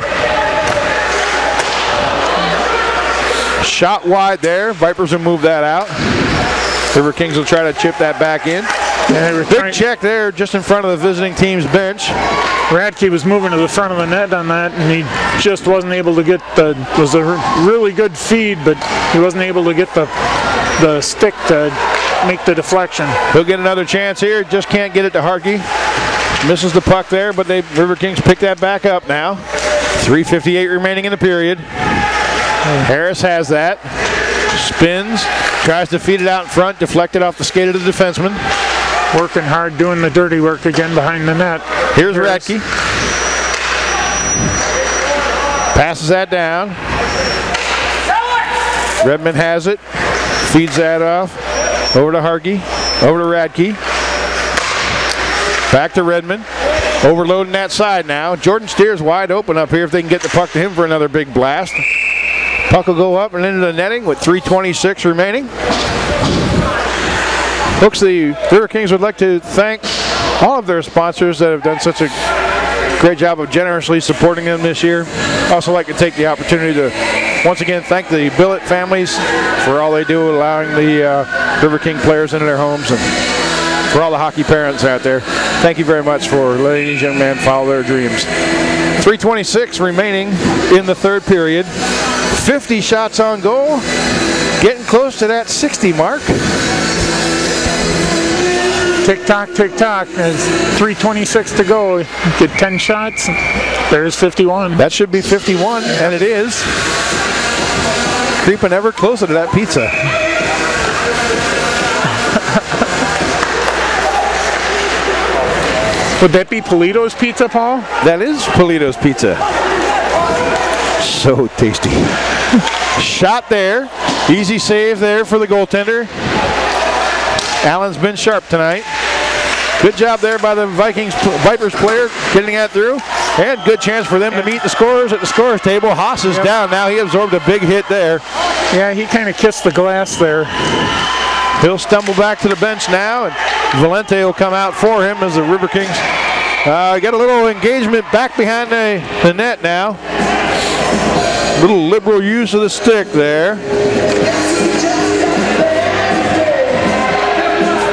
shot wide there. Vipers will move that out. Riverkings will try to chip that back in. Big check there just in front of the visiting team's bench. Radke was moving to the front of the net on that, and he just wasn't able to get the, it was a really good feed, but he wasn't able to get the stick to make the deflection. He'll get another chance here, just can't get it to Harkey. Misses the puck there, but Riverkings pick that back up now. 3:58 remaining in the period. Harris has that. Spins, tries to feed it out in front, deflected off the skate of the defenseman. Working hard, doing the dirty work again behind the net. Here's Radke. Passes that down. Redmond has it. Feeds that off. Over to Harkey. Over to Radke. Back to Redmond. Overloading that side now. Jordan Steers wide open up here if they can get the puck to him for another big blast. Puck will go up and into the netting with 3:26 remaining. Folks, the Riverkings would like to thank all of their sponsors that have done such a great job of generously supporting them this year. Also like to take the opportunity to once again thank the Billet families for all they do, allowing the River King players into their homes, and for all the hockey parents out there. Thank you very much for letting these young men follow their dreams. 3:26 remaining in the third period. 50 shots on goal, getting close to that 60 mark. Tick-tock, tick-tock. There's 3:26 to go. Get 10 shots, there's 51. That should be 51, and it is. Creeping ever closer to that pizza. Would that be Polito's Pizza, Paul? That is Polito's Pizza. So tasty. Shot there. Easy save there for the goaltender. Allen's been sharp tonight. Good job there by the Vipers player getting that through. And good chance for them to meet the scorers at the scorers table. Haas is down now. He absorbed a big hit there. Yeah, he kind of kissed the glass there. He'll stumble back to the bench now, and Valente will come out for him as the Riverkings get a little engagement back behind the net now. Little liberal use of the stick there.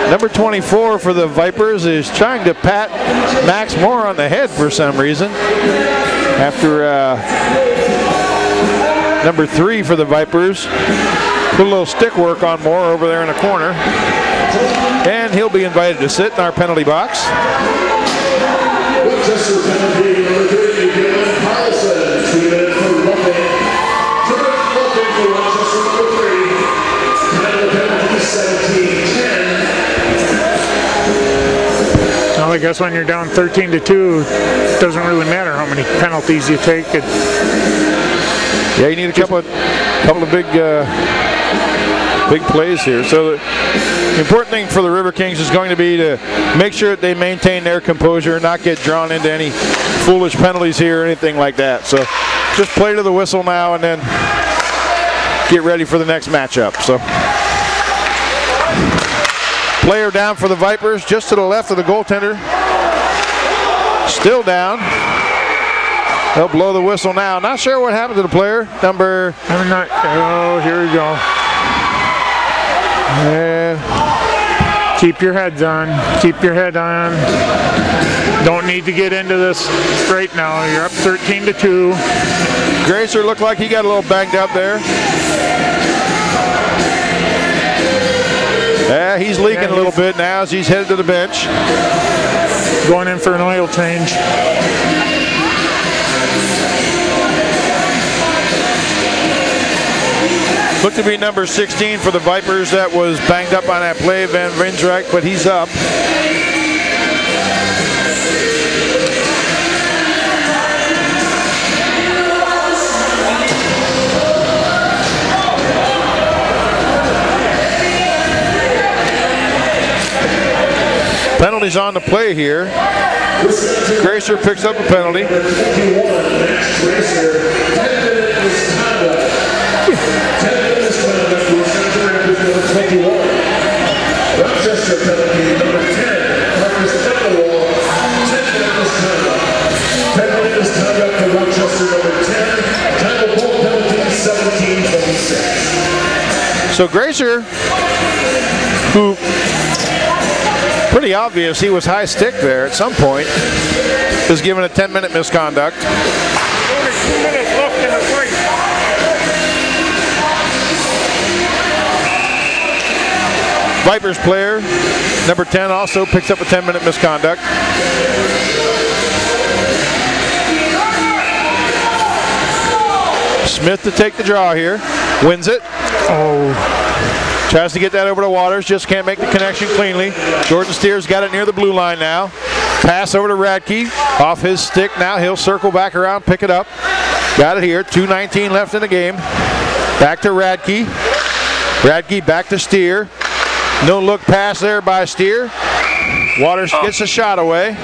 Number 24 for the Vipers is trying to pat Max Moore on the head for some reason. After number 3 for the Vipers put a little stick work on Moore over there in the corner. And he'll be invited to sit in our penalty box. Rochester penalty number 3, Dylan Carlson. 2 minutes for roughing. 2 minutes for Rochester number 3. Final penalty 17-10. Well, I guess when you're down 13-2, it doesn't really matter how many penalties you take. Yeah, you need a couple of big plays here. So the important thing for the Riverkings is going to be to make sure that they maintain their composure, not get drawn into any foolish penalties here or anything like that. So just play to the whistle now and then get ready for the next matchup. So player down for the Vipers, just to the left of the goaltender. Still down. They'll blow the whistle now. Not sure what happened to the player. Oh, here we go. And keep your heads on. Keep your head on. Don't need to get into this right now. You're up 13-2. Gracer looked like he got a little banged up there. Yeah, he's leaking a little bit now as he's headed to the bench. Going in for an oil change. Looked to be number 16 for the Vipers that was banged up on that play, Van Vriendrijk, but he's up. Penalties on the play here. Gracer picks up a penalty. Number 51, Max Gracer, 10-minute misconduct. 10-minute misconduct was sent to number 21. Rochester penalty, number 10, Marcus Dunlewall, 10-minute misconduct. 10-minute misconduct to Rochester, number 10. Time of ball penalty, 17-26. So Gracer, who pretty obvious he was high stick there at some point, is given a 10-minute misconduct. Only 2 minutes left in the fight. Vipers player, number 10, also picks up a 10-minute misconduct. Smith to take the draw here, wins it. Oh. Tries to get that over to Waters, just can't make the connection cleanly. Jordan Steer's got it near the blue line now. Pass over to Radke, off his stick now. He'll circle back around, pick it up. Got it here, 2:19 left in the game. Back to Radke. Radke back to Steer. No look pass there by Steer. Waters gets a shot away.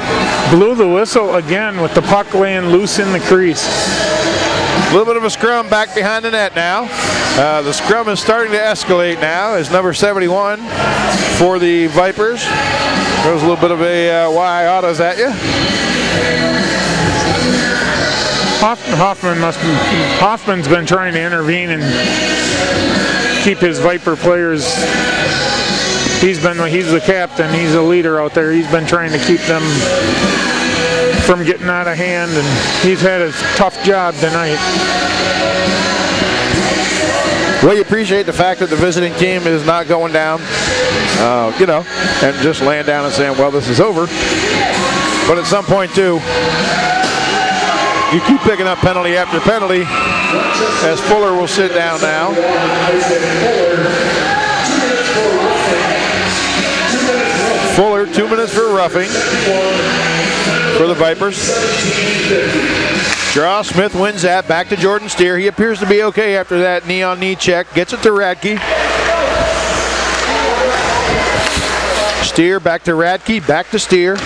Blew the whistle again with the puck laying loose in the crease. A little bit of a scrum back behind the net now. The scrum is starting to escalate now as number 71 for the Vipers. Throws a little bit of a Y autos at you. Hoffman's been trying to intervene and keep his Viper players. He's the captain. He's a leader out there. He's been trying to keep them from getting out of hand, and he's had a tough job tonight. Well, you appreciate the fact that the visiting team is not going down, you know, and just laying down and saying, well, this is over. But at some point, too, you keep picking up penalty after penalty, as Fuller will sit down now. Fuller, 2 minutes for roughing for the Vipers. Draw, Smith wins that, back to Jordan Steer. He appears to be okay after that knee-on-knee check. Gets it to Radke. Steer, back to Radke, back to Steer.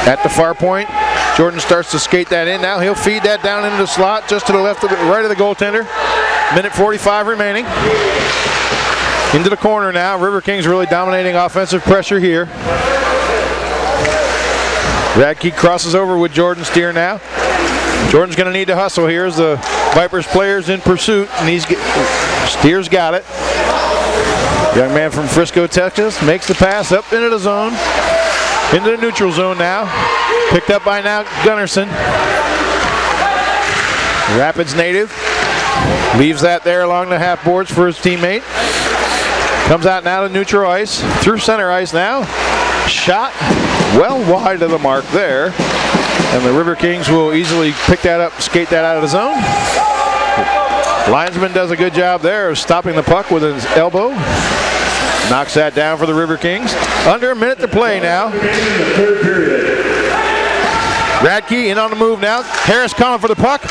At the far point, Jordan starts to skate that in now. He'll feed that down into the slot, just to the left of the right of the goaltender. Minute 45 remaining. Into the corner now. Riverkings really dominating offensive pressure here. Radke crosses over with Jordan Steer now. Jordan's going to need to hustle here as the Vipers players in pursuit, and Steer's got it. Young man from Frisco, Texas, makes the pass up into the zone. Into the neutral zone now. Picked up by now Gunnarsson. Rapids native. Leaves that there along the half boards for his teammate. Comes out now to neutral ice. Through center ice now. Shot well wide of the mark there. And the Riverkings will easily pick that up, skate that out of the zone. Linesman does a good job there of stopping the puck with his elbow. Knocks that down for the Riverkings. Under a minute to play now. Radke in on the move now. Harris coming for the puck.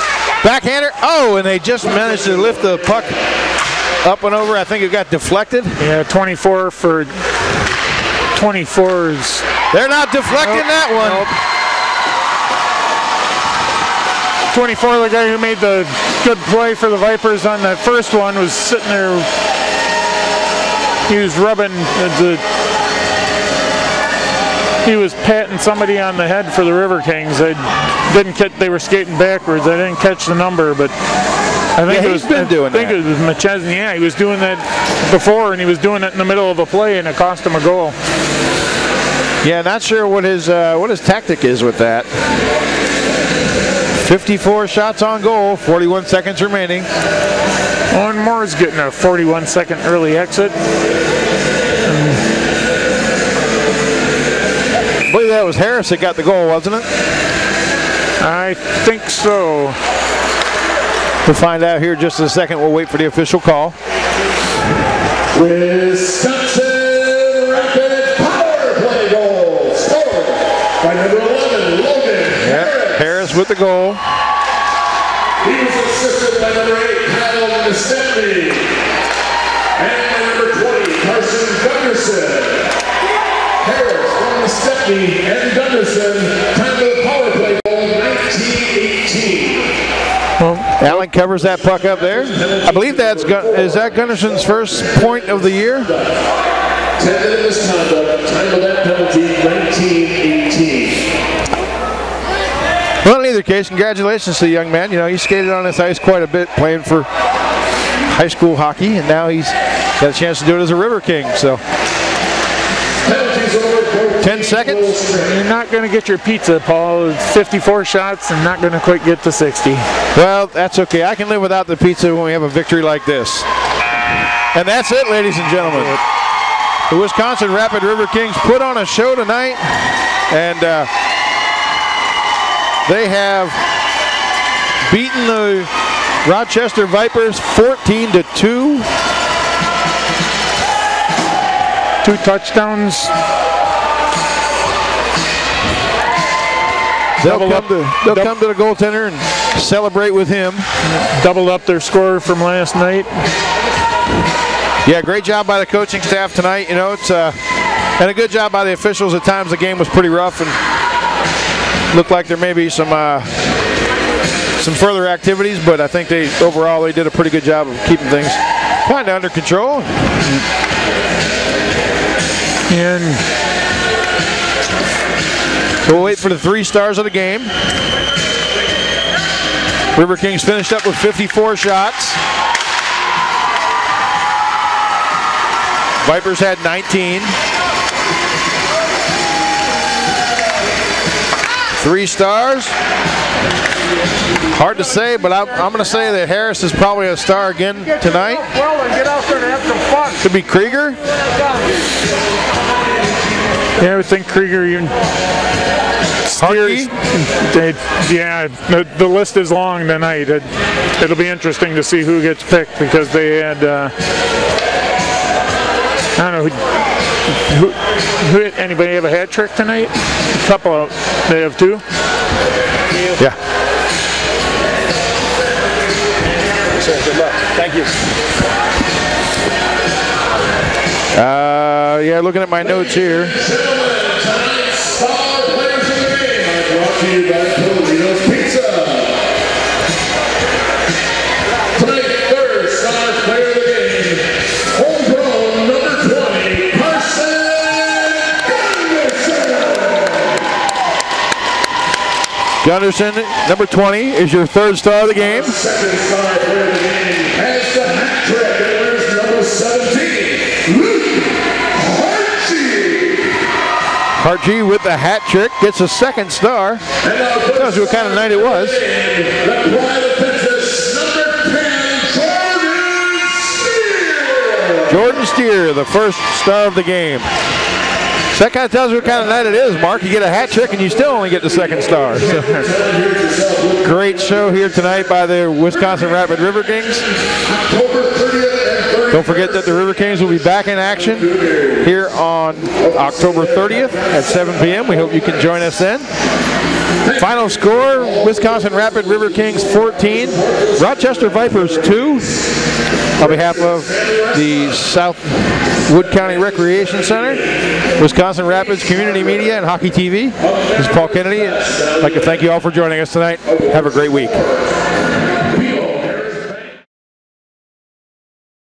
Backhander. Oh, and they just managed to lift the puck up and over. I think it got deflected. Yeah, 24 for 24s. They're not deflecting that one. Nope. 24, the guy who made the good play for the Vipers on that first one, was sitting there. He was rubbing he was patting somebody on the head for the Riverkings. They were skating backwards. I didn't catch the number, but I think it was McChesney. Yeah, he was doing that before, and he was doing it in the middle of a play, and it cost him a goal. Yeah, not sure what his tactic is with that. 54 shots on goal, 41 seconds remaining. Owen Moore's getting a 41-second early exit. I believe that was Harris that got the goal, wasn't it? I think so. We'll find out here in just a second. We'll wait for the official call. Wisconsin Rapids power play goal scored by number 11, Logan Harris with the goal. He was assisted by number 8, Kyle Nestemny. And by number 20, Carson Gunderson. Harris, Ron Stepney, and Gunderson. Time to the power play ball, 19-18. Well, Allen covers that puck up there. I believe is that Gunderson's first point of the year? 10-minute misconduct. Time of that penalty, 19-18. Well, in either case, congratulations to the young man. You know, he skated on this ice quite a bit playing for high school hockey, and now he's got a chance to do it as a River King. So, 10 seconds. you're not going to get your pizza, Paul. It's 54 shots and not going to quite get to 60. Well, that's okay. I can live without the pizza when we have a victory like this. And that's it, ladies and gentlemen. The Wisconsin Rapid River Kings put on a show tonight, and they have beaten the Rochester Vipers 14-2. 2 touchdowns. They'll come to the goaltender and celebrate with him. Doubled up their score from last night. Yeah, great job by the coaching staff tonight. You know, it's and a good job by the officials. At times the game was pretty rough and looked like there may be some further activities, but I think overall they did a pretty good job of keeping things kind of under control. And so we'll wait for the 3 stars of the game. River Kings finished up with 54 shots. Vipers had 19. 3 stars. Hard to say, but I'm going to say that Harris is probably a star again tonight. well, and get out there and have some fun. Could be Krieger. Yeah, I would think Krieger. Harkey. Yeah, the list is long tonight. It'll be interesting to see who gets picked because they had. I don't know. Who anybody have a hat trick tonight? A couple. They have 2. Yeah. Good luck. Thank you. Yeah, looking at my notes here. Tonight's star players of the game are brought to you by Polito's Pizza. Tonight's third star player of the game, homegrown number 20, Carson Gunderson. Gunderson, number 20, is your 3rd star of the game. Second star player of the game has the hat trick and wears number 17, Luke Hartje with the hat trick gets a 2nd star. Tells you what kind of night it was. The pride of Texas, number 10, Jordan Steer, the 1st star of the game. So that kind of tells you what kind of night it is, Mark. You get a hat trick and you still only get the 2nd star. So, great show here tonight by the Wisconsin Rapid River Kings. Don't forget that the River Kings will be back in action here on October 30th at 7 p.m. We hope you can join us then. Final score, Wisconsin Rapid River Kings 14, Rochester Vipers 2. On behalf of the South Wood County Recreation Center, Wisconsin Rapids Community Media and Hockey TV, this is Paul Kennedy. I'd like to thank you all for joining us tonight. Have a great week.